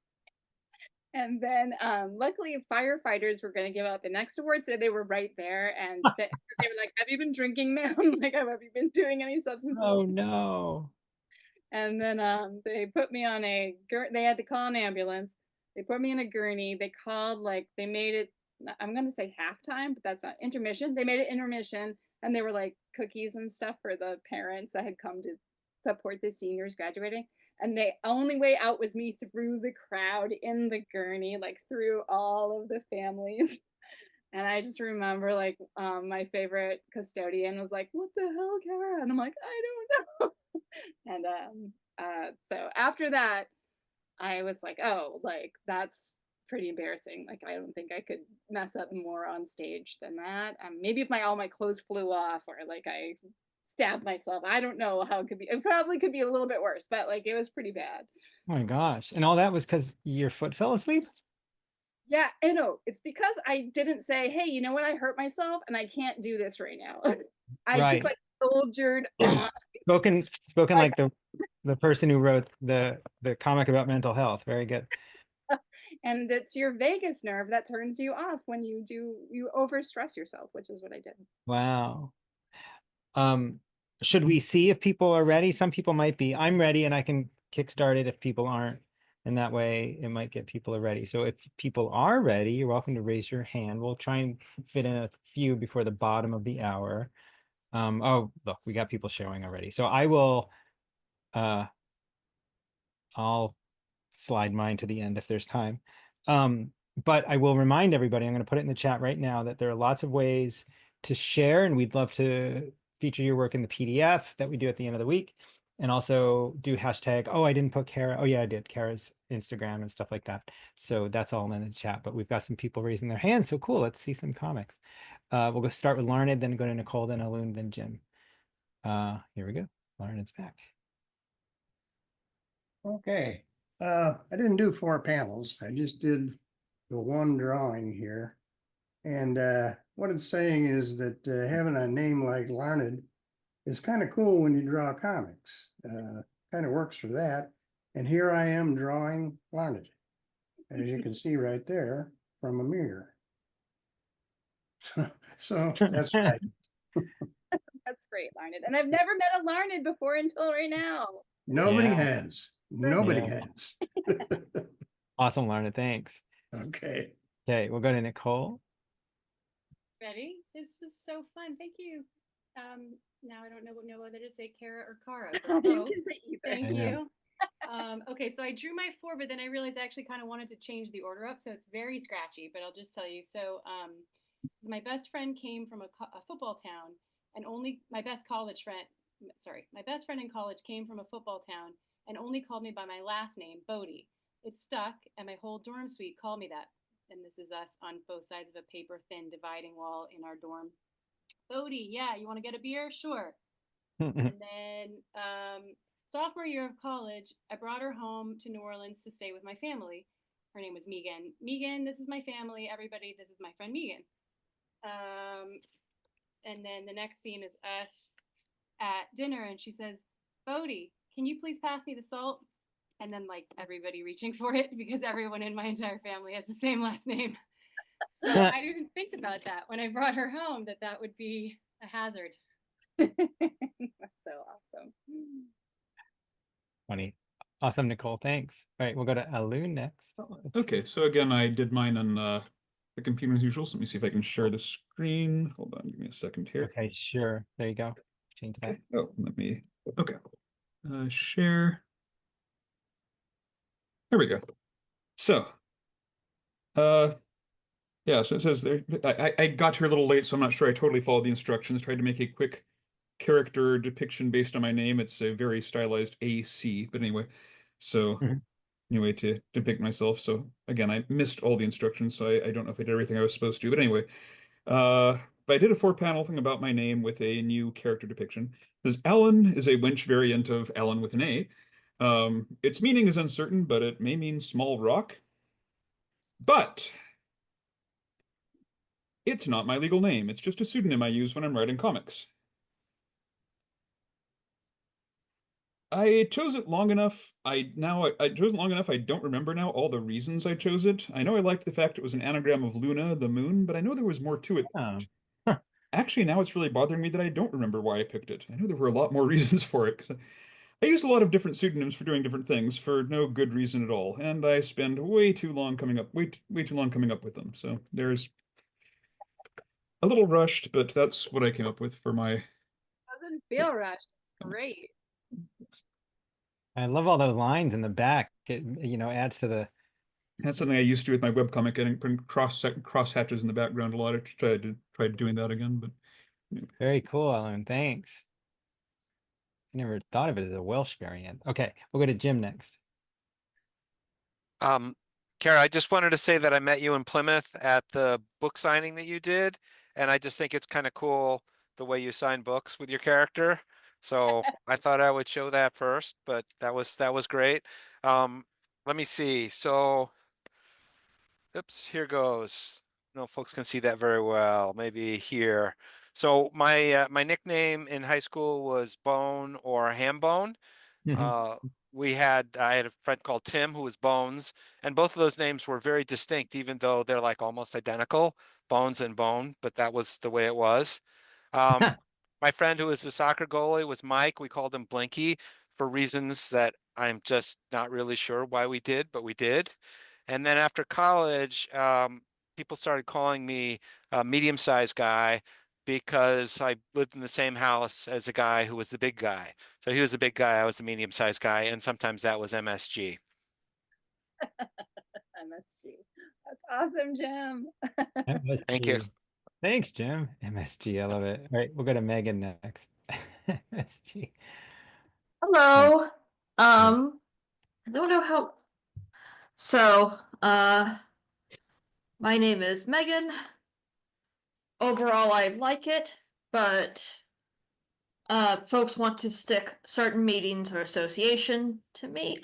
And then luckily firefighters were going to give out the next award, so they were right there. And they were like, have you been drinking, ma'am? Like, have you been doing any substances? Oh no. And then they put me on they had to call an ambulance. They put me in a gurney. They called, like, they made it, I'm going to say halftime, but that's not intermission. They made it intermission. and there were like cookies and stuff for the parents that had come to support the seniors graduating. And the only way out was me through the crowd in the gurney, like through all of the families. And I just remember like my favorite custodian was like, "What the hell, Cara?" And I'm like, "I don't know." And so after that, I was like, "Oh, like that's pretty embarrassing. Like I don't think I could mess up more on stage than that. Maybe if all my clothes flew off or like I stabbed myself. I don't know how it could be. It probably could be a little bit worse, but like it was pretty bad." Oh my gosh. And all that was because your foot fell asleep? Yeah, I know. It's because I didn't say, "Hey, you know what? I hurt myself and I can't do this right now." I just Right. like soldiered on. Spoken Like, like the person who wrote the comic about mental health. Very good. and it's your vagus nerve that turns you off when you overstress yourself, which is what I did. Wow. Should we see if people are ready? Some people might be. I'm ready and I can kickstart it if people aren't. And that way it might get people ready. So if people are ready, you're welcome to raise your hand. We'll try and fit in a few before the bottom of the hour. Oh, look, we got people showing already. So I'll slide mine to the end if there's time. But I will remind everybody, I'm going to put it in the chat right now, that there are lots of ways to share, and we'd love to feature your work in the PDF that we do at the end of the week. And also do hashtag, oh, I didn't put Cara. Oh, yeah, I did. Cara's Instagram and stuff like that. So that's all in the chat. But we've got some people raising their hands. So cool. Let's see some comics. We'll go start with Larned, then go to Nicole, then Alun, then Jim. Here we go. Larned's back. Okay. I didn't do 4 panels. I just did the one drawing here. And what it's saying is that having a name like Larned is kind of cool when you draw comics. Kind of works for that. And here I am drawing Larned, as you can see right there from a mirror. So that's what I do. That's great, Larned. And I've never met a Larned before until right now. Nobody Yeah. has. Nobody Yeah. has. Awesome, Larned. Thanks. Okay. Okay, we'll go to Nicole. Ready? This was so fun. Thank you. Now I don't know whether to say Cara or Cara. You can say either. Thank I know. you. Okay, so I drew my 4, but then I realized I actually kind of wanted to change the order up, so it's very scratchy, but I'll just tell you. So my best friend came from a football town, and only my best friend in college came from a football town and only called me by my last name, Bodie. It stuck, and my whole dorm suite called me that. And this is us on both sides of a paper thin dividing wall in our dorm. Bodie, yeah, you want to get a beer? Sure. And then sophomore year of college, I brought her home to New Orleans to stay with my family. Her name was Megan. Megan, this is my family. Everybody, this is my friend Megan. And then the next scene is us at dinner, and she says, Bodie, can you please pass me the salt? And then like everybody reaching for it because everyone in my entire family has the same last name. So I didn't think about that when I brought her home, that would be a hazard. That's so awesome. Funny. Awesome, Nicole. Thanks. All right, we'll go to Alun next. Okay, so again, I did mine on the computer as usual. So let me see if I can share the screen. Hold on, give me a second here. Okay, sure. There you go. Change that. Okay. Oh, okay. Share. There we go. So, yeah, so it says there, I got here a little late, so I'm not sure I totally followed the instructions. Tried to make a quick character depiction based on my name. It's a very stylized AC, but anyway, so anyway, to depict myself. So again, I missed all the instructions, so I don't know if I did everything I was supposed to, but anyway, but I did a 4-panel thing about my name with a new character depiction. Because Alan is a Winch variant of Alan with an A. Its meaning is uncertain, but it may mean small rock. But it's not my legal name. It's just a pseudonym I use when I'm writing comics. I chose it long enough. I chose it long enough. I don't remember now all the reasons I chose it. I know I liked the fact it was an anagram of Luna, the moon, but I know there was more to it. Actually, now it's really bothering me that I don't remember why I picked it. I know there were a lot more reasons for it. I use a lot of different pseudonyms for doing different things for no good reason at all, and I spend way too long coming up with them. So there's a little rushed, but that's what I came up with for my. Doesn't feel rushed. It's great. I love all those lines in the back. It, adds to the. That's something I used to with my webcomic, getting putting cross hatches in the background a lot. I tried doing that again, but Very cool, Ellen. Thanks. I never thought of it as a Welsh variant. Okay, we'll go to Jim next. Cara, I just wanted to say that I met you in Plymouth at the book signing that you did, and I just think it's kind of cool the way you sign books with your character. So I thought I would show that first, but that was great. Let me see. So, oops, here goes. No, folks can see that very well. Maybe here. So my nickname in high school was Bone or Hambone. Uh, I had a friend called Tim who was Bones, and both of those names were very distinct, even though they're like almost identical, Bones and Bone, but that was the way it was. Um, my friend who was the soccer goalie was Mike. We called him Blinky for reasons that I'm just not really sure why we did, but we did. And then after college, people started calling me a medium-sized guy because I lived in the same house as a guy who was the big guy. So he was the big guy, I was the medium-sized guy, and sometimes that was MSG. MSG. That's awesome, Jim. Thank you. MSG. Thanks, Jim. MSG, I love it. All right, we'll go to Megan next. MSG. Hello. I don't know how. So, my name is Megan. Overall, I like it, but folks want to stick certain meetings or association to me.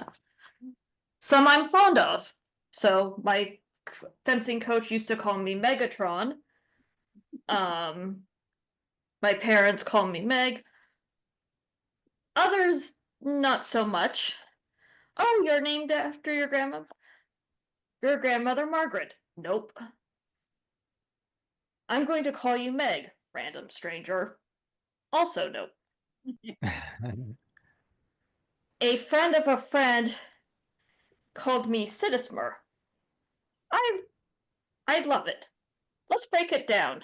Some I'm fond of. So my fencing coach used to call me Megatron. My parents call me Meg. Others, not so much. Oh, you're named after your grandmother Margaret. Nope. I'm going to call you Meg, random stranger. Also nope. A friend of a friend called me Sinismer. I'd love it. Let's break it down.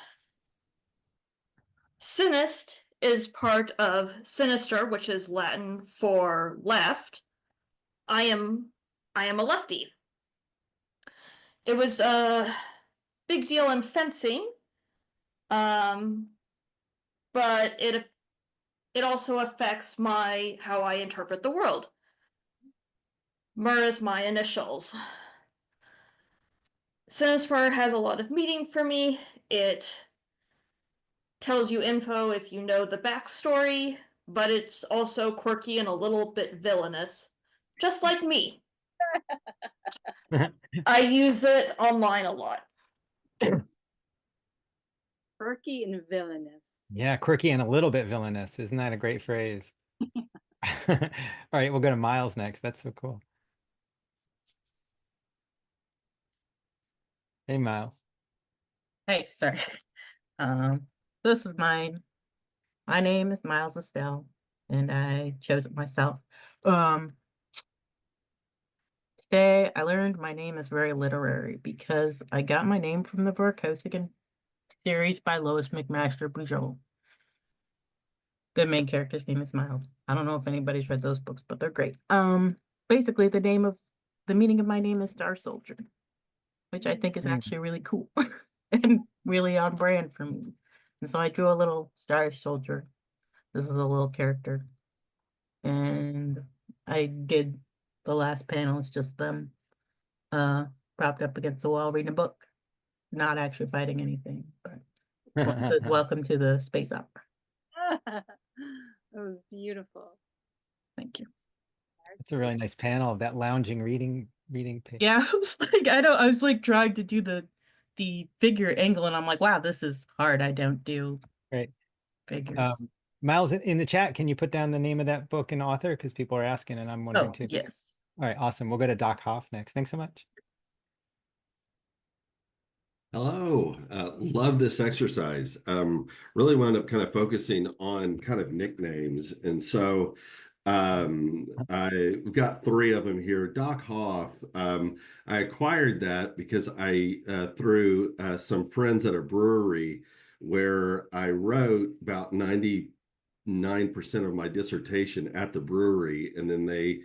Sinist is part of sinister, which is Latin for left. I am a lefty. It was a big deal in fencing, but it also affects how I interpret the world. Mer is my initials. Sinismer has a lot of meaning for me. It tells you info if you know the backstory, but it's also quirky and a little bit villainous, just like me. I use it online a lot. Quirky and villainous. Yeah, quirky and a little bit villainous. Isn't that a great phrase? All right, we'll go to Miles next. That's so cool. Hey, Miles. Hey, sorry. This is mine. My name is Miles Estelle, and I chose it myself. Today I learned my name is very literary because I got my name from the Vorkosigan series by Lois McMaster Bujold. The main character's name is Miles. I don't know if anybody's read those books, but they're great. Basically the meaning of my name is Star Soldier, which I think is actually really cool and really on brand for me. And so I drew a little Star Soldier. This is a little character. And I did the last panel. It's just them propped up against the wall reading a book. Not actually fighting anything, but it says, welcome to the space opera. That was beautiful. Thank you. It's a really nice panel of that lounging reading page. Yeah, I was like trying to do the figure angle, and I'm like, wow, this is hard. I don't do figures. Miles, in the chat, can you put down the name of that book and author? Because people are asking, and I'm wondering too. Yes. All right, awesome. We'll go to Doc Hoff next. Thanks so much. Hello, love this exercise. Really wound up kind of focusing on kind of nicknames. And so we've got 3 of them here. Doc Hoff, I acquired that because I, through some friends at a brewery, where I wrote about 99% of my dissertation at the brewery, and then they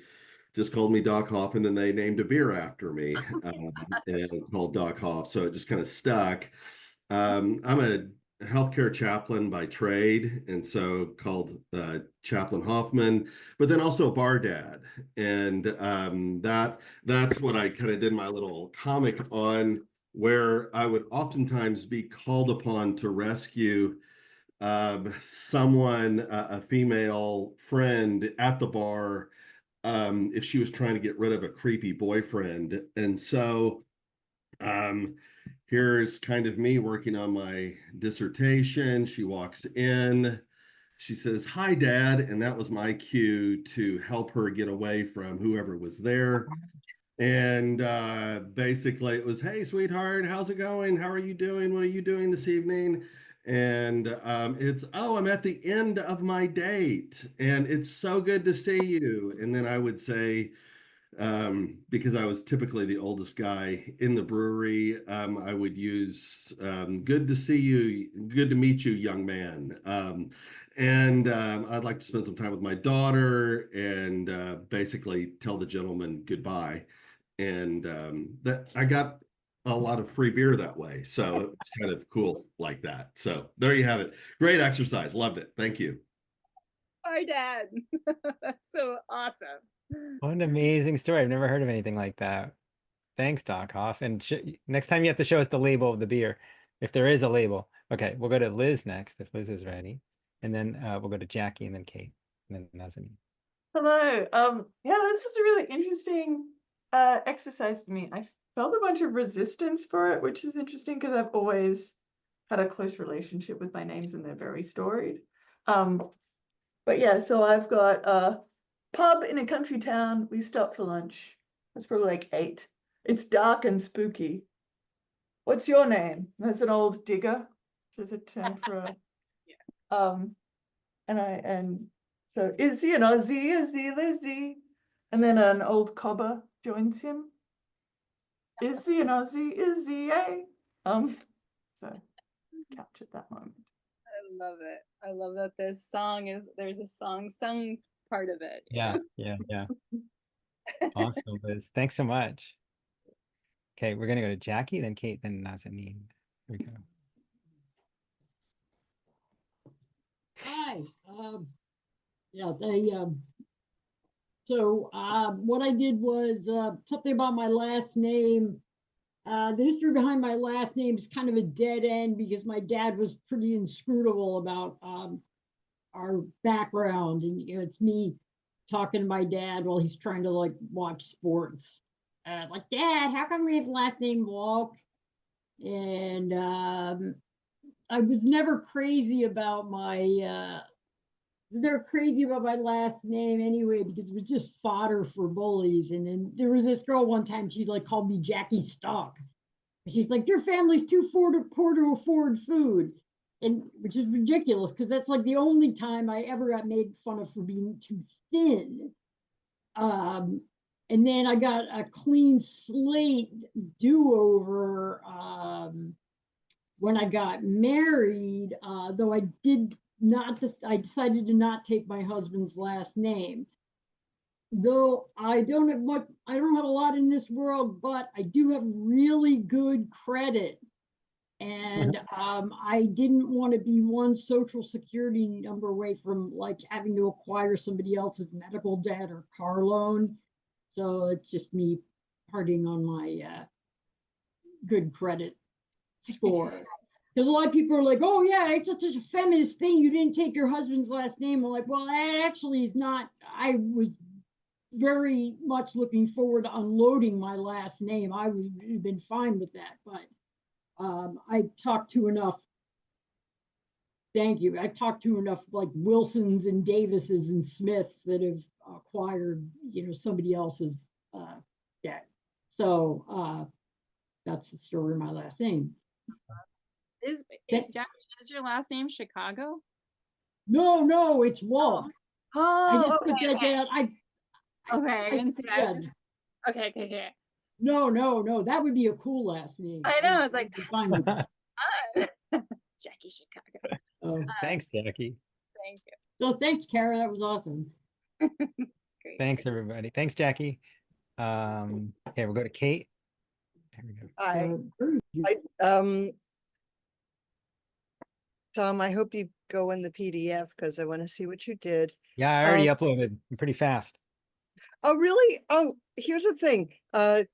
just called me Doc Hoff, and then they named a beer after me, and it's called Doc Hoff. So it just kind of stuck. I'm a healthcare chaplain by trade, and so called Chaplain Hoffman, but then also a bar dad, and that's what I kind of did my little comic on, where I would oftentimes be called upon to rescue someone, a female friend at the bar, if she was trying to get rid of a creepy boyfriend. And so here's kind of me working on my dissertation. She walks in, she says, "Hi, Dad." And that was my cue to help her get away from whoever was there. And basically it was, "Hey, sweetheart, how's it going? How are you doing? What are you doing this evening?" And it's, "Oh, I'm at the end of my date and it's so good to see you." And then I would say, because I was typically the oldest guy in the brewery, I would use, "Good to see you, good to meet you, young man." And I'd like to spend some time with my daughter, and basically tell the gentleman goodbye. And that I got a lot of free beer that way. So it's kind of cool like that. So there you have it. Great exercise. Loved it. Thank you. Hi, Dad. That's so awesome. What an amazing story. I've never heard of anything like that. Thanks, Doc Hoff. And next time you have to show us the label of the beer, if there is a label. Okay, we'll go to Liz next, if Liz is ready. And then we'll go to Jackie and then Kate and then Nazanin. Hello. Yeah, this was a really interesting exercise for me. I felt a bunch of resistance for it, which is interesting because I've always had a close relationship with my names and they're very storied. But yeah, so I've got a pub in a country town. We stopped for lunch. It's probably like 8. It's dark and spooky. What's your name? That's an old digger. Which is a term for a and so Izzy and Ozzy, Izzy, Lizzy. And then an old cobber joins him. Izzy and Ozzy, Izzy, eh? So captured that moment. I love it. I love that there's a song sung part of it. Yeah. Awesome, Liz. Thanks so much. Okay, we're gonna go to Jackie, then Kate, then Nazanin. Here we go. Hi. Yeah, so what I did was something about my last name. The history behind my last name is kind of a dead end because my dad was pretty inscrutable about our background, and it's me talking to my dad while he's trying to like watch sports. Like, "Dad, how come we have last name Walk?" And I was never crazy about my last name anyway, because it was just fodder for bullies. And then there was this girl one time, she like called me Jackie Stock. She's like, "Your family's too poor to afford food." And which is ridiculous because that's like the only time I ever got made fun of for being too thin. And then I got a clean slate do-over when I got married, though I decided to not take my husband's last name. Though I don't have a lot in this world, but I do have really good credit. And I didn't want to be one social security number away from like having to acquire somebody else's medical debt or car loan. So it's just me partying on my good credit score. Because a lot of people are like, "Oh yeah, it's such a feminist thing. You didn't take your husband's last name." I'm like, well, that actually is not. I was very much looking forward to unloading my last name. I would have been fine with that, but I talked to enough. Thank you. I talked to enough like Wilsons and Davises and Smiths that have acquired, somebody else's debt. So that's the story of my last name. Is your last name Chicago? No, it's Walk. I just put that down. I didn't see that. I was just okay. No, that would be a cool last name. I know. I was like, fine with that. Jackie Chicago. Oh, Thanks, Jackie. Thank you. so thanks, Kara. That was awesome. Great. Thanks, everybody. Thanks, Jackie. Okay, we'll go to Kate. There we go. Tom, I hope you go in the PDF because I want to see what you did. Yeah, I already uploaded. I'm pretty fast. Oh, really? Oh, here's the thing. The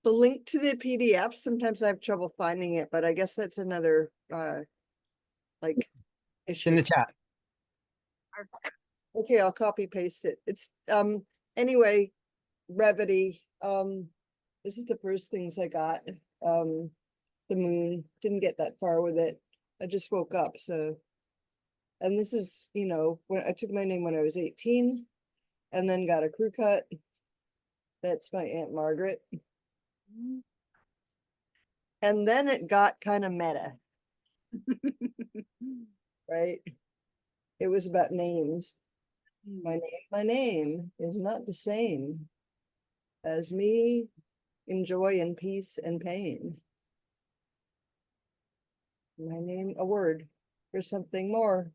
link to the PDF, sometimes I have trouble finding it, but I guess that's another like It's issue. in the chat. Okay, I'll copy paste it. It's anyway, brevity. This is the first things I got. The moon, didn't get that far with it. I just woke up, so. And this is, you know, when I took my name when I was 18 and then got a crew cut. That's my Aunt Margaret. And then it got kind of meta, right? It was about names. My name is not the same as me in joy and peace and pain. My name, a word for something more.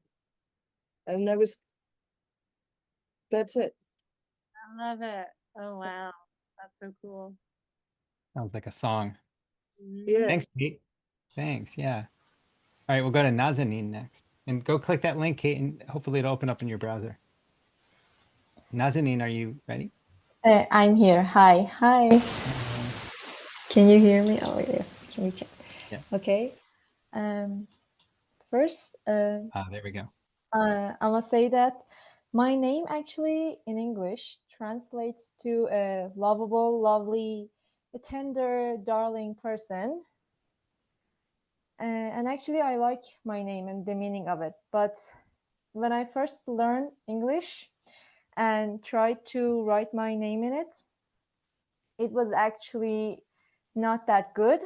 And that's it. I love it. Oh, wow. That's so cool. Sounds like a song. Yeah. Thanks, Kate. Thanks. Yeah. All right, we'll go to Nazanin next. And go click that link, Kate, and hopefully it'll open up in your browser. Nazanin, are you ready? I'm here. Hi. Hi. Can you hear me? Oh, yes. We can. Yeah. Okay. First, there we go. I must say that my name actually in English translates to a lovable, lovely, a tender, darling person. And actually, I like my name and the meaning of it. But when I first learned English and tried to write my name in it, it was actually not that good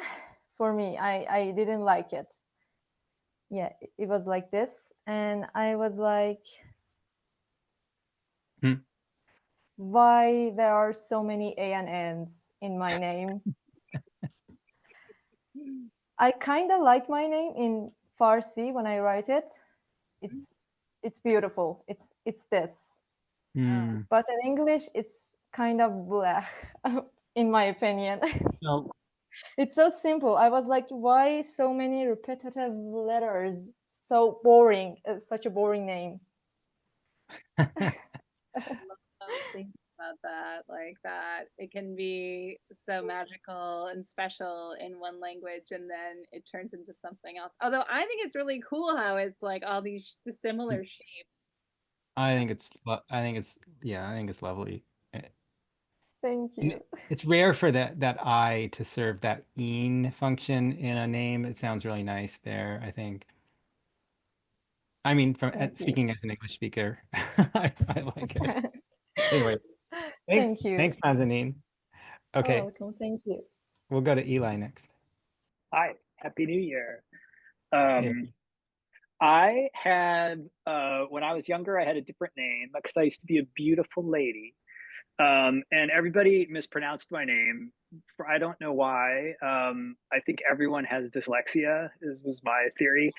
for me. I didn't like it. Yeah, it was like this. And I was like, why there are so many A and N's in my name? I kind of like my name in Farsi when I write it. It's beautiful. It's this. But in English, it's kind of blech, in my opinion. No. It's so simple. I was like, why so many repetitive letters? So boring. It's such a boring name. Thinking about that, like that it can be so magical and special in one language and then it turns into something else. Although I think it's really cool how it's like all these similar shapes. I think it's lovely. Thank you. It's rare for that I to serve that "een" function in a name. It sounds really nice there, I think. I mean, from speaking as an English speaker, I like it. Anyway, thanks. Thank you. Thanks, Nazanin. Okay. Welcome. Thank you. We'll go to Eli next. Hi, Happy New Year. Yeah. I had, when I was younger, I had a different name because I used to be a beautiful lady. And everybody mispronounced my name. I don't know why. I think everyone has dyslexia, was my theory.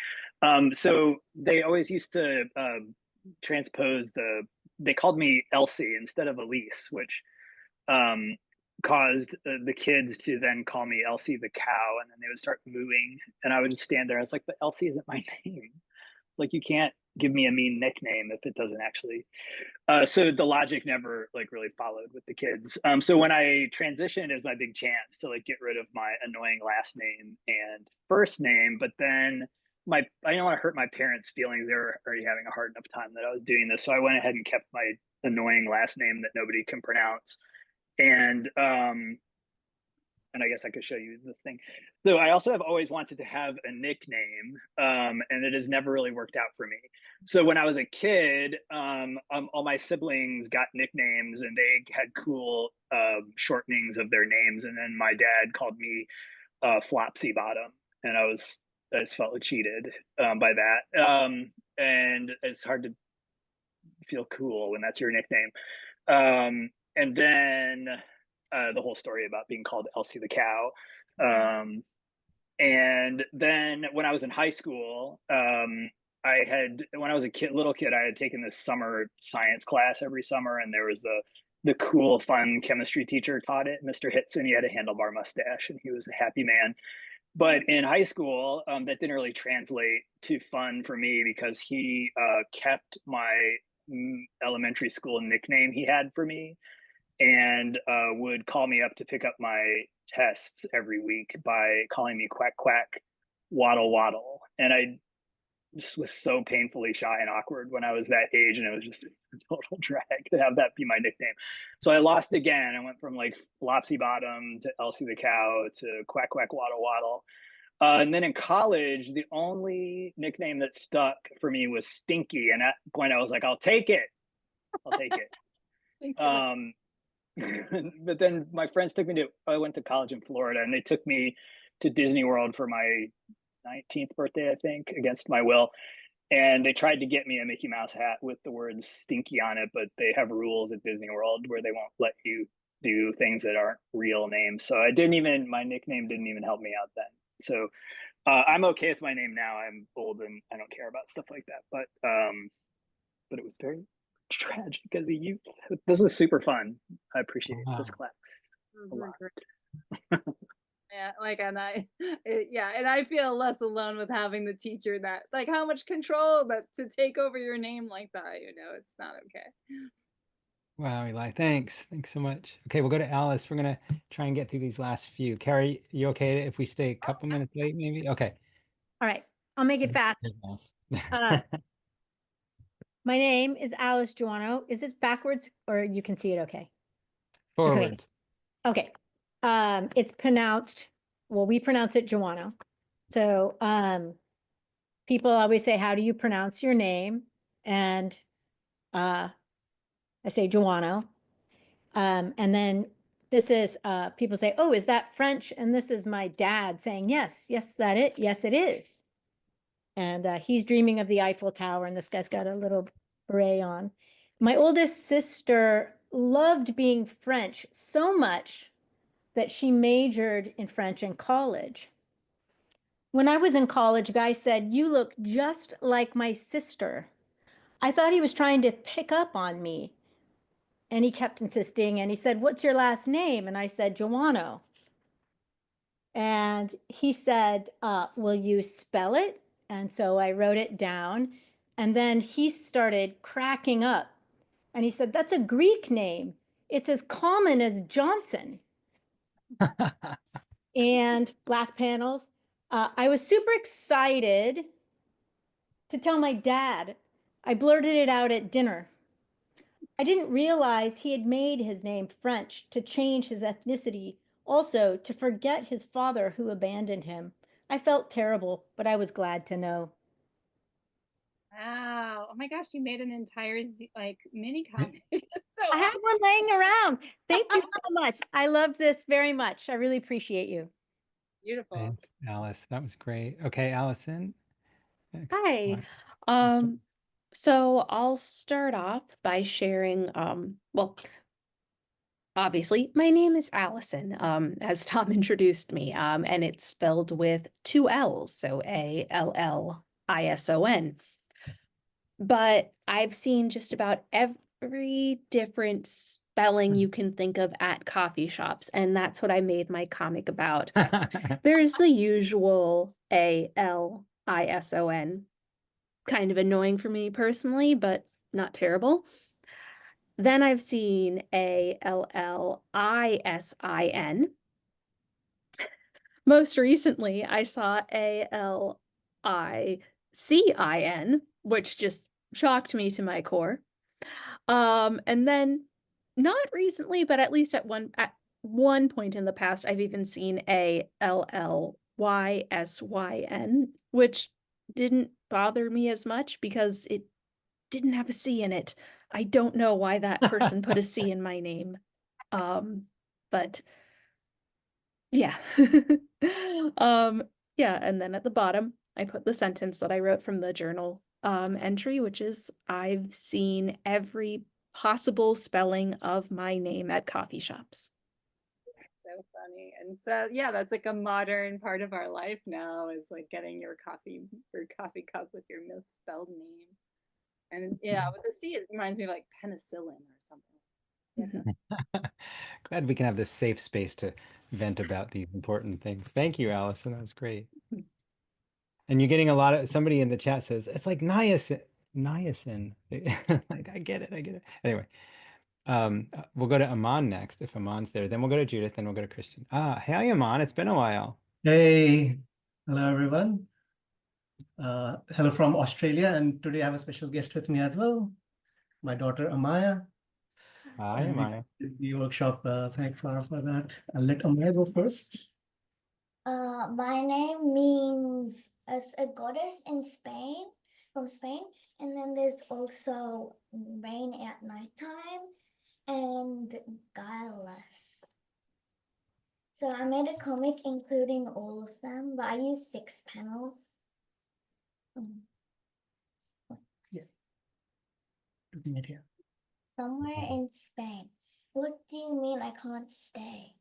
So they always used to transpose they called me Elsie instead of Elise, which caused the kids to then call me Elsie the cow, and then they would start mooing, and I would just stand there. I was like, but Elsie isn't my name. Like, you can't give me a mean nickname if it doesn't actually. So the logic never like really followed with the kids. So when I transitioned, it was my big chance to like get rid of my annoying last name and first name. But then I didn't want to hurt my parents' feelings. They were already having a hard enough time that I was doing this. So I went ahead and kept my annoying last name that nobody can pronounce. And I guess I could show you the thing. So I also have always wanted to have a nickname, and it has never really worked out for me. So when I was a kid, all my siblings got nicknames, and they had cool shortenings of their names. And then my dad called me Flopsy Bottom, and I just felt cheated by that. And it's hard to feel cool when that's your nickname. And then the whole story about being called Elsie the cow. And then when I was in high school, when I was a little kid, I had taken this summer science class every summer, and there was the cool, fun chemistry teacher taught it, Mr. Hitson. He had a handlebar mustache, and he was a happy man. But in high school, that didn't really translate to fun for me because he kept my elementary school nickname he had for me, and would call me up to pick up my tests every week by calling me quack quack, waddle waddle. And I just was so painfully shy and awkward when I was that age, and it was just a total drag to have that be my nickname. So I lost again. I went from like Flopsy Bottom to Elsie the Cow to Quack Quack Waddle Waddle. And then in college, the only nickname that stuck for me was Stinky. And at that point, I was like, I'll take it. I'll take it. But then my friends took me to, I went to college in Florida, and they took me to Disney World for my 19th birthday, I think, against my will. And they tried to get me a Mickey Mouse hat with the word Stinky on it, but they have rules at Disney World where they won't let you do things that aren't real names. So my nickname didn't even help me out then. So I'm okay with my name now. I'm old and I don't care about stuff like that. But it was very tragic as a youth. This was super fun. I appreciate this class a lot. Yeah, like, and I feel less alone with having the teacher that, like, how much control that to take over your name like that, it's not okay. Wow, Eli, thanks. Thanks so much. Okay, we'll go to Alice. We're gonna try and get through these last few. Carrie, you okay if we stay a couple minutes late, maybe? Okay. All right, I'll make it fast. My name is Alice Joanno. Is this backwards or you can see it okay? Forwards. Okay. It's pronounced, well, we pronounce it Joanno. So people always say, how do you pronounce your name? And I say Joanno. And then this is, people say, oh, is that French? And this is my dad saying, yes, yes, yes, it is. And he's dreaming of the Eiffel Tower, and this guy's got a little beret on. My oldest sister loved being French so much that she majored in French in college. When I was in college, a guy said, you look just like my sister. I thought he was trying to pick up on me. And he kept insisting, and he said, what's your last name? And I said, Joanno. And he said, will you spell it? And so I wrote it down. And then he started cracking up. And he said, that's a Greek name. It's as common as Johnson. And last panels, I was super excited to tell my dad. I blurted it out at dinner. I didn't realize he had made his name French to change his ethnicity, also to forget his father who abandoned him. I felt terrible, but I was glad to know. Wow. Oh my gosh, you made an entire mini comic. So I have one laying around. Thank you so much. I loved this very much. I really appreciate you. Beautiful. Thanks, Alice. That was great. Okay, Allison. Next. Hi. So I'll start off by sharing, well, obviously my name is Allison, as Tom introduced me, and it's spelled with 2 L's, so Allison. But I've seen just about every different spelling you can think of at coffee shops, and that's what I made my comic about. There's the usual Allison, kind of annoying for me personally, but not terrible. Then I've seen Allisin. Most recently, I saw Allicin, which just shocked me to my core. And then not recently, but at least at one point in the past, I've even seen Allysyn, which didn't bother me as much because it didn't have a C in it. I don't know why that person put a C in my name. But yeah. Yeah, and then at the bottom, I put the sentence that I wrote from the journal entry, which is, I've seen every possible spelling of my name at coffee shops. so funny. And so yeah, that's like a modern part of our life now, is like getting your coffee cup with your misspelled name. And yeah, with the C, it reminds me of like penicillin or something. Yeah. Glad we can have this safe space to vent about these important things. Thank you, Allison. That was great. And you're getting a lot of, somebody in the chat says it's like niacin. Niacin. Like I get it. I get it. Anyway, we'll go to Aman next if Aman's there. Then we'll go to Judith. Then we'll go to Christian. Hey Aman, it's been a while. Hey, hello everyone. Hello from Australia, and today I have a special guest with me as well, my daughter Amaya. Hi, And Amaya. the workshop. Thanks for that. I'll let Amaya go first. My name means as a goddess in Spain, from Spain, and then there's also rain at nighttime and guileless. So I made a comic including all of them, but I used 6 panels. Yes. Looking at here. Somewhere in Spain. What do you mean I can't stay?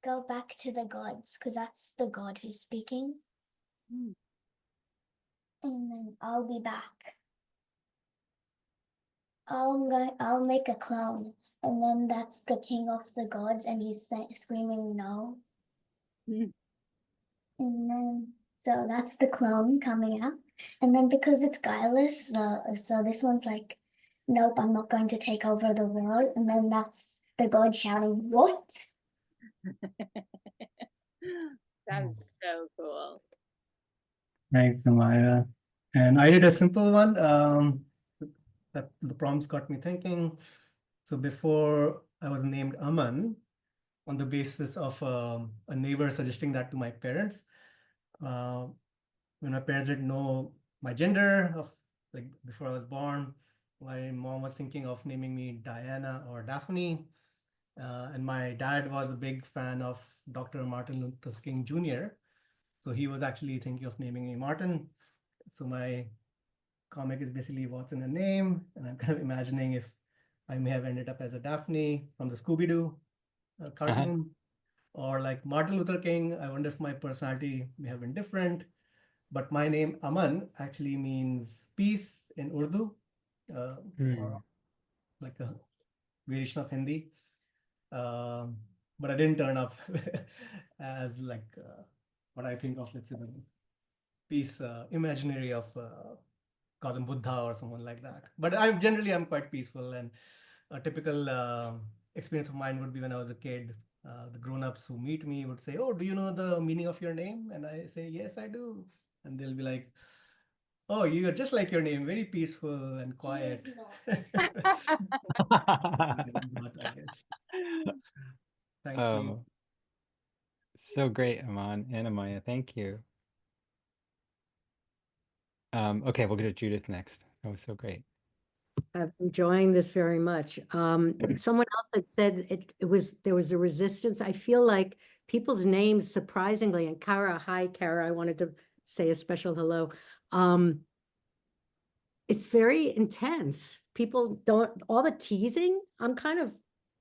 Go back to the gods, because that's the god who's speaking. And then I'll be back. I'll make a clown, and then that's the king of the gods, and he's screaming no. And then so that's the clone coming out, and then because it's guileless, so this one's like, nope, I'm not going to take over the world, and then that's the god shouting, what? That is so cool. Thanks, Amaya. And I did a simple one. That the prompts got me thinking. So before I was named Aman, on the basis of a neighbor suggesting that to my parents, when my parents didn't know my gender of like before I was born, my mom was thinking of naming me Diana or Daphne. And my dad was a big fan of Dr. Martin Luther King Jr. So he was actually thinking of naming me Martin. So my comic is basically what's in a name. And I'm kind of imagining if I may have ended up as a Daphne from the Scooby-Doo cartoon. Or like Martin Luther King, I wonder if my personality may have been different. But my name Aman actually means peace in Urdu, or like a variation of Hindi. But I didn't turn up as like what I think of, let's say, the peace imaginary of Gautam Buddha or someone like that. But I'm quite peaceful, and a typical experience of mine would be when I was a kid. The grown-ups who meet me would say, "Oh, do you know the meaning of your name?" And I say, "Yes, I do." And they'll be like, "Oh, you're just like your name, very peaceful and quiet." I guess. Thank you. Oh, so great, Aman and Amaya. Thank you. Okay, we'll go to Judith next. That was so great. I'm enjoying this very much. Someone else had said there was a resistance. I feel like people's names, surprisingly, and Cara, hi Cara, I wanted to say a special hello. It's very intense. People don't, all the teasing, I'm kind of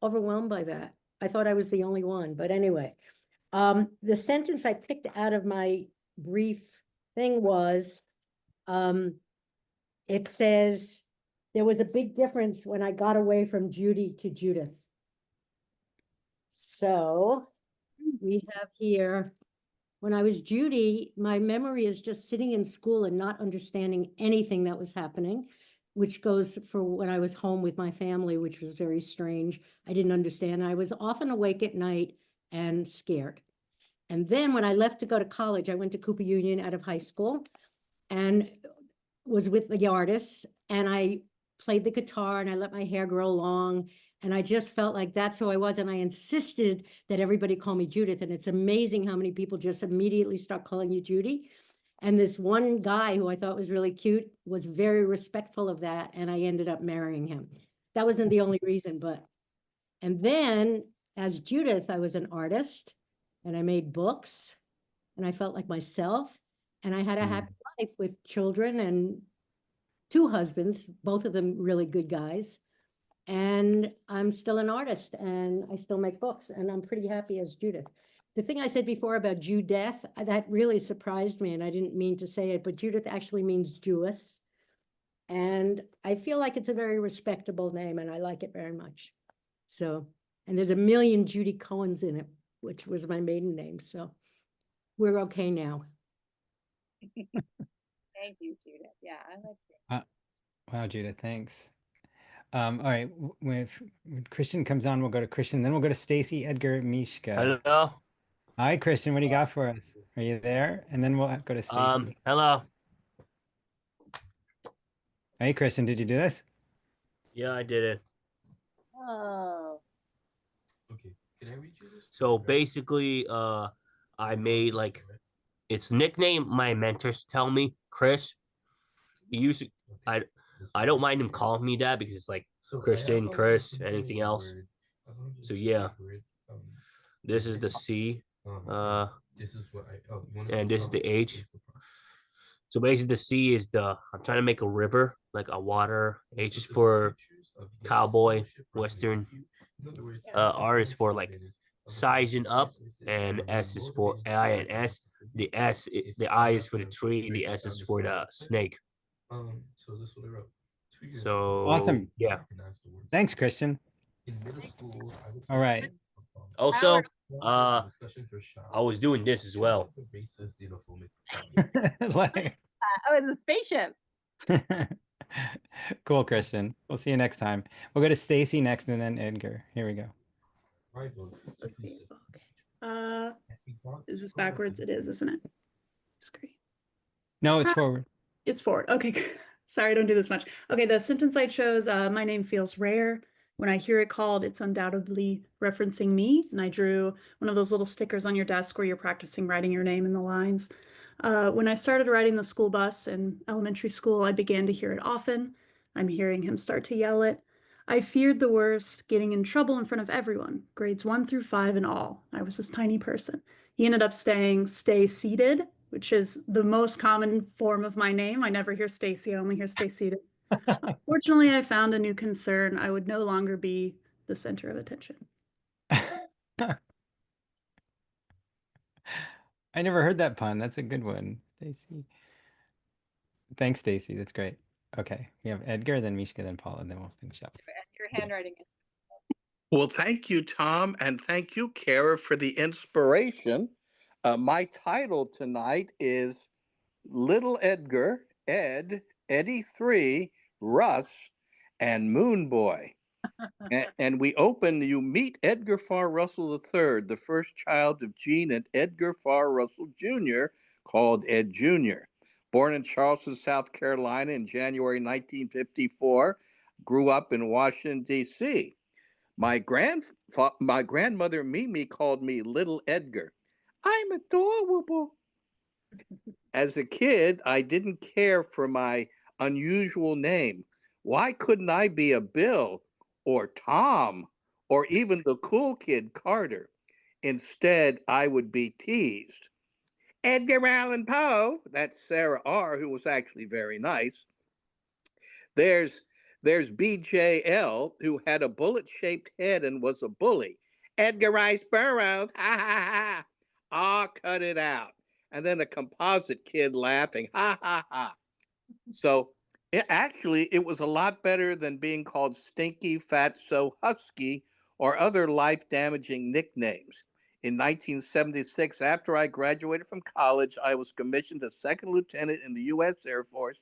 overwhelmed by that. I thought I was the only one, but anyway. The sentence I picked out of my brief thing was, it says, there was a big difference when I got away from Judy to Judith. So we have here, when I was Judy, my memory is just sitting in school and not understanding anything that was happening, which goes for when I was home with my family, which was very strange. I didn't understand. I was often awake at night and scared. And then when I left to go to college, I went to Cooper Union out of high school and was with the artists, and I played the guitar and I let my hair grow long. And I just felt like that's who I was. And I insisted that everybody call me Judith. And it's amazing how many people just immediately start calling you Judy. And this one guy who I thought was really cute was very respectful of that. And I ended up marrying him. That wasn't the only reason, but. And then as Judith, I was an artist and I made books and I felt like myself. And I had a happy life with children and 2 husbands, both of them really good guys. And I'm still an artist and I still make books and I'm pretty happy as Judith. The thing I said before about Judith, that really surprised me and I didn't mean to say it, but Judith actually means Jewess. And I feel like it's a very respectable name and I like it very much. So, and there's a million Judy Cohens in it, which was my maiden name. So we're okay now. Thank you, Judith. Yeah, I like it. Wow, Judith, thanks. All right, when Christian comes on, we'll go to Christian, then we'll go to Stacy, Edgar, Mishka. Hello. Hi, Christian, what do you got for us? Are you there? And then we'll go to Stacy. Hello. Hey, Christian, did you do this? Yeah, I did it. Oh. Okay. Can I read you this? So basically, I made like its nickname my mentors tell me, Chris. He used to, I don't mind him calling me that because it's like Christian, Chris, anything else. So yeah. This is the C. This is what and this is the H. So basically the C is I'm trying to make a river, like a water. H is for cowboy, western. R is for like sizing up, and S is for I and S. The I is for the tree, the S is for the snake. So this is what I wrote. So Awesome. yeah. Thanks, Christian. All right. Also, I was doing this as well. Oh, it's a spaceship. Cool, Christian. We'll see you next time. We'll go to Stacy next and then Edgar. Here we go. Let's see. Okay. Is this backwards? It is, isn't it? Screen. No, it's forward. It's forward. Okay. Sorry, I don't do this much. Okay, the sentence I chose, my name feels rare. When I hear it called, it's undoubtedly referencing me. And I drew one of those little stickers on your desk where you're practicing writing your name in the lines. When I started riding the school bus in elementary school, I began to hear it often. I'm hearing him start to yell it. I feared the worst, getting in trouble in front of everyone, grades 1 through 5 and all. I was this tiny person. He ended up saying, "Stay seated," which is the most common form of my name. I never hear Stacy, I only hear "stay seated." Fortunately, I found a new concern. I would no longer be the center of attention. I never heard that pun. That's a good one, Stacy. Thanks, Stacy. That's great. Okay, we have Edgar, then Mishka, then Paula, and then we'll finish up. Your handwriting is. Well, thank you, Tom, and thank you, Cara, for the inspiration. My title tonight is Little Edgar, Ed, Eddie 3, Russ, and Moon Boy. And we open, you meet Edgar Farr Russell III, the first child of Jean and Edgar Farr Russell Jr., called Ed Jr. Born in Charleston, South Carolina in January 1954, grew up in Washington, D.C. My grandmother Mimi called me Little Edgar. I'm adorable. As a kid, I didn't care for my unusual name. Why couldn't I be a Bill or Tom or even the cool kid Carter? Instead, I would be teased. Edgar Allan Poe, that's Sarah R., who was actually very nice. There's BJL, who had a bullet-shaped head and was a bully. Edgar Rice Burroughs, ha ha ha. Ah, cut it out. And then a composite kid laughing, ha ha ha. So it was a lot better than being called Stinky, Fatso, Husky, or other life-damaging nicknames. In 1976, after I graduated from college, I was commissioned as second lieutenant in the U.S. Air Force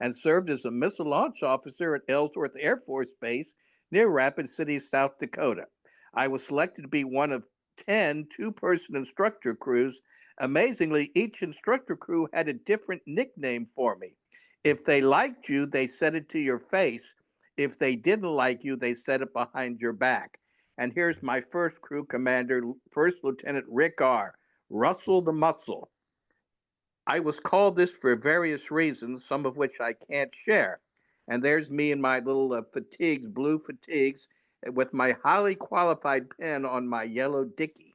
and served as a missile launch officer at Ellsworth Air Force Base near Rapid City, South Dakota. I was selected to be one of 10 two-person instructor crews. Amazingly, each instructor crew had a different nickname for me. If they liked you, they said it to your face. If they didn't like you, they said it behind your back. And here's my first crew commander, First Lieutenant Rick R., Russell the Muscle. I was called this for various reasons, some of which I can't share. And there's me in my little fatigues, blue fatigues, with my highly qualified pen on my yellow dicky.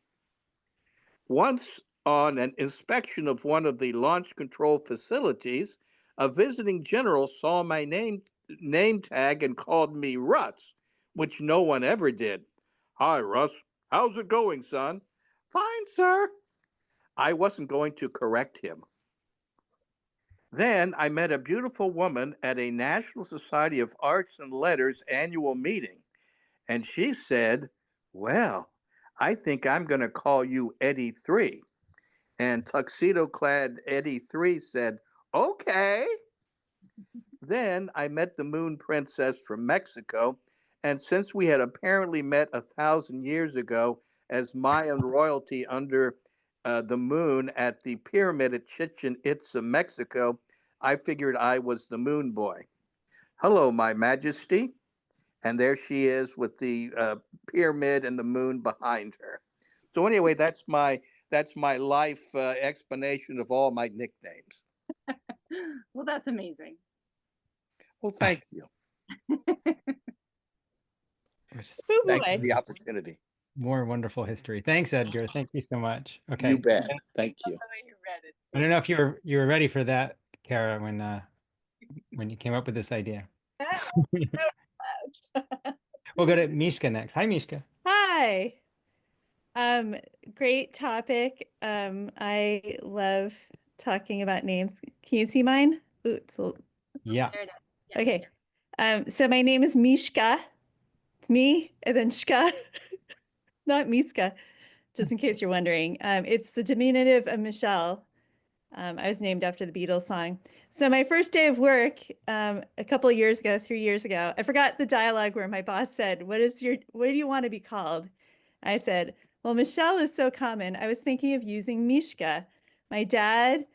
Once on an inspection of one of the launch control facilities, a visiting general saw my name tag and called me Russ, which no one ever did. Hi, Russ. How's it going, son? Fine, sir. I wasn't going to correct him. Then I met a beautiful woman at a National Society of Arts and Letters annual meeting, and she said, well, I think I'm going to call you Eddie 3. And tuxedo clad Eddie 3 said, okay. Then I met the Moon Princess from Mexico, and since we had apparently met 1,000 years ago as Mayan royalty under the moon at the pyramid at Chichen Itza, Mexico, I figured I was the moon boy. Hello, my majesty. And there she is with the pyramid and the moon behind her. So anyway, that's my life explanation of all my nicknames. Well, that's amazing. Well, thank you. Just Thanks for the opportunity. more wonderful history. Thanks, Edgar. Thank you so much. Okay. You bet. Thank you. I don't know if you were ready for that, Cara, when you came up with this idea. We'll go to Mishka next. Hi, Mishka. Hi. Great topic. I love talking about names. Can you see mine? Ooh, it's a little... Yeah. Okay. So my name is Mishka. It's me and then Shka, not Miska, just in case you're wondering. It's the diminutive of Michelle. I was named after the Beatles song. So my first day of work, a couple of years ago, 3 years ago, I forgot the dialogue where my boss said, what do you want to be called? I said, well, Michelle is so common. I was thinking of using Mishka. My dad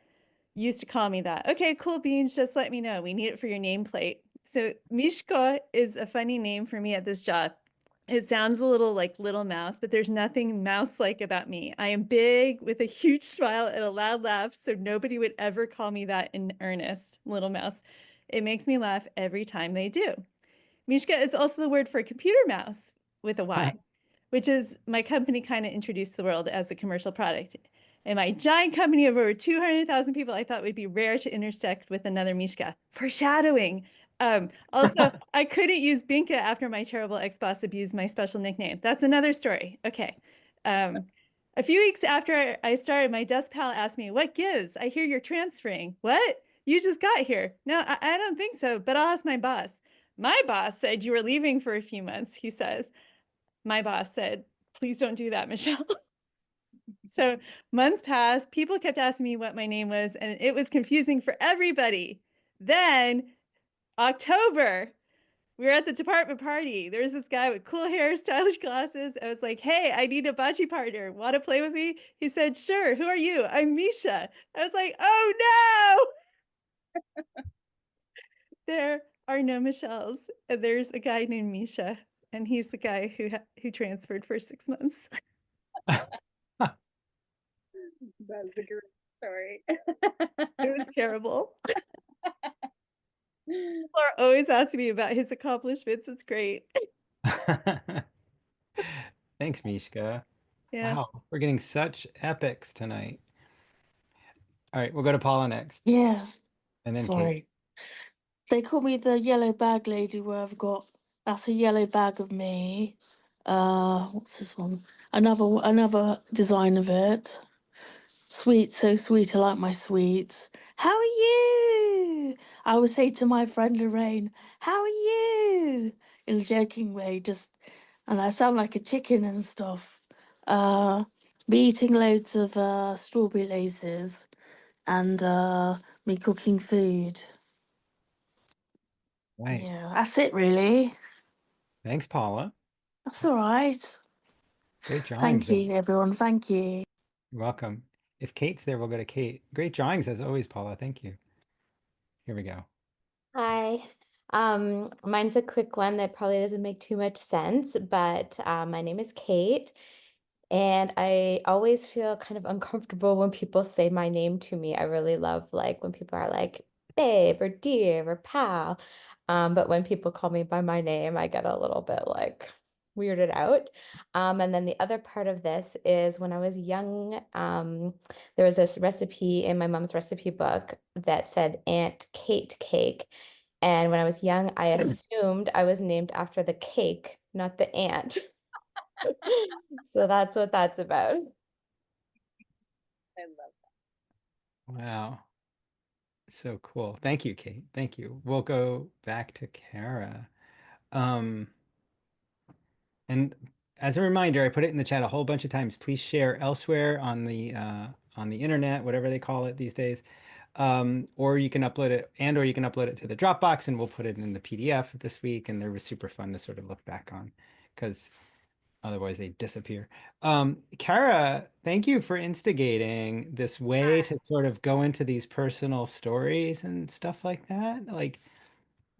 used to call me that. Okay, cool beans, just let me know. We need it for your nameplate. So Mishka is a funny name for me at this job. It sounds a little like little mouse, but there's nothing mouse-like about me. I am big with a huge smile and a loud laugh, so nobody would ever call me that in earnest, little mouse. It makes me laugh every time they do. Mishka is also the word for computer mouse with a Y, which is my company kind of introduced the world as a commercial product. In my giant company of over 200,000 people, I thought it would be rare to intersect with another Mishka. Foreshadowing. Also, I couldn't use Binka after my terrible ex-boss abused my special nickname. That's another story. Okay. A few weeks after I started, my desk pal asked me, what gives? I hear you're transferring. What? You just got here. No, I don't think so, but I'll ask my boss. My boss said you were leaving for a few months, he says. My boss said, please don't do that, Michelle. So months passed, people kept asking me what my name was, and it was confusing for everybody. Then October, we were at the department party. There was this guy with cool hair, stylish glasses. I was like, hey, I need a bocce partner. Want to play with me? He said, sure. Who are you? I'm Misha. I was like, oh no. There are no Michelles. And there's a guy named Misha. And he's the guy who transferred for 6 months. That's a great story. It was terrible. People are always asking me about his accomplishments. It's great. Thanks, Mishka. Yeah. Wow, we're getting such epics tonight. All right, we'll go to Paula next. Yeah. And then Kate. Sorry. They call me the yellow bag lady where that's a yellow bag of me. What's this one? Another design of it. Sweet, so sweet, I like my sweets. How are you? I would say to my friend Lorraine, how are you? In a joking way, and I sound like a chicken and stuff. Me eating loads of strawberry laces and me cooking food. Right. Yeah, that's it really. Thanks, Paula. That's all right. Great drawings. Thank you, everyone. Thank you. You're welcome. If Kate's there, we'll go to Kate. Great drawings as always, Paula. Thank you. Here we go. Hi. Mine's a quick one that probably doesn't make too much sense, but my name is Kate, and I always feel kind of uncomfortable when people say my name to me. I really love like when people are like babe or dear or pal. But when people call me by my name, I get a little bit like weirded out. And then the other part of this is when I was young, there was this recipe in my mom's recipe book that said Aunt Kate cake. And when I was young, I assumed I was named after the cake, not the ant. So that's what that's about. I love Wow. So cool. Thank you, Kate. Thank you. We'll go back to Cara. And as a reminder, I put it in the chat a whole bunch of times. Please share elsewhere on the internet, whatever they call it these days. Or you can upload it, or you can upload it to the Dropbox, and we'll put it in the PDF this week. And they were super fun to sort of look back on, because otherwise they disappear. Cara, thank you for instigating this way to sort of go into these personal stories and stuff like that. Like,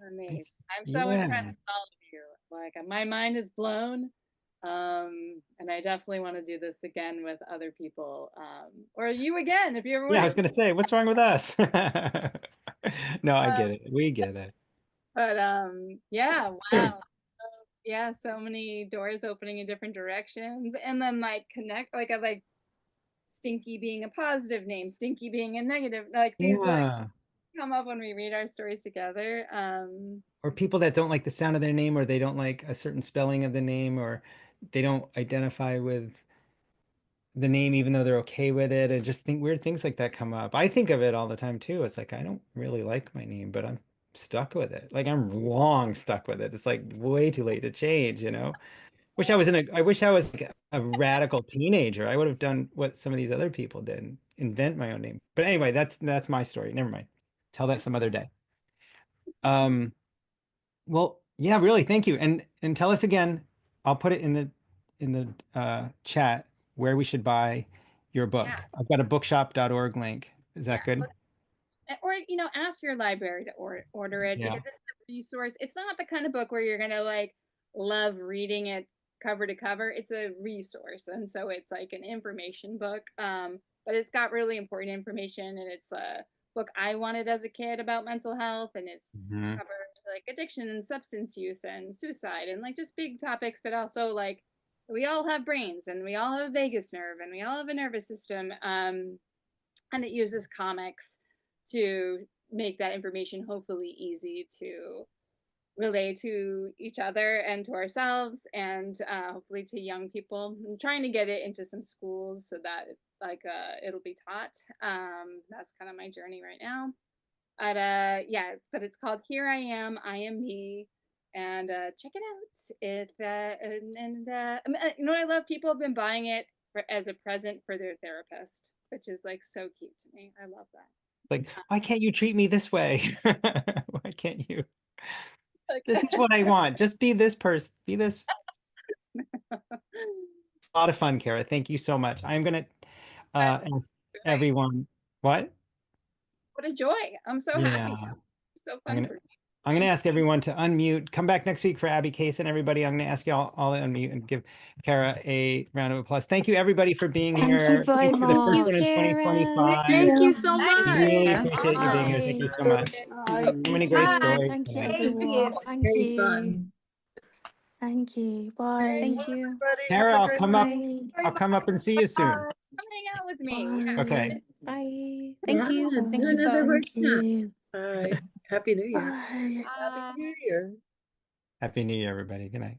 Amazing. I'm so yeah. impressed with all of you. Like my mind is blown. And I definitely want to do this again with other people. Or you again, if you ever want Yeah, I to. was gonna say, what's wrong with us? No, I get it. We get it. But yeah, wow. Yeah, so many doors opening in different directions. And then like connect, like I like Stinky being a positive name, Stinky being a negative, like these like Yeah. come up when we read our stories together. Or people that don't like the sound of their name, or they don't like a certain spelling of the name, or they don't identify with the name even though they're okay with it, and just think weird things like that come up. I think of it all the time too. It's like I don't really like my name, but I'm stuck with it. Like I'm long stuck with it. It's like way too late to change, you know? I wish I was like a radical teenager. I would have done what some of these other people did and invent my own name. But anyway, that's my story. Never mind. Tell that some other day. Well, yeah, really, thank you. And tell us again, I'll put it in the chat where we should buy your Yeah. book. I've got a bookshop.org link. Is that good? Or ask your library to order it, Yeah. because it's a resource. It's not the kind of book where you're gonna like love reading it cover to cover. It's a resource, and so it's like an information book, but it's got really important information, and it's a book I wanted as a kid about mental health, and it's Mhm. covers like addiction and substance use and suicide and like just big topics, but also like we all have brains and we all have a vagus nerve and we all have a nervous system, and it uses comics to make that information hopefully easy to relay to each other and to ourselves, and hopefully to young people. I'm trying to get it into some schools so that like it'll be taught. That's kind of my journey right now. But yeah, but it's called Here I Am Me, and check it out. You know what I love? People have been buying it as a present for their therapist, which is like so cute to me. I love that. Like, why can't you treat me this way? Why can't you? Like, This is what I want. Just be this person. Be this. It's a lot of fun, Kara. Thank you so much. I'm gonna ask everyone. What? what a joy! I'm so happy. Yeah. So I'm fun gonna for me. I'm gonna ask everyone to unmute. Come back next week for Abby Case and everybody. I'm gonna ask you all to unmute and give Kara a round of applause. Thank you everybody for being Thank you here. very Thanks for the first much. one in Kara. 2025. Thank you so Thank you. Really Thank appreciate you being here. Thank you so much. So many great you. stories Thank you, tonight. everyone. Thank Very you. fun. Thank you. Bye. Thank you. Everybody have Kara, a I'll great come up. Bye. I'll come up and see you soon. Come hang out with me. Bye. Okay. Bye. Yeah, Thank you. do Thank you another both. Thank workshop. you. Bye. Happy New Year. Bye. Happy New Year. Happy New Year, everybody. Good night.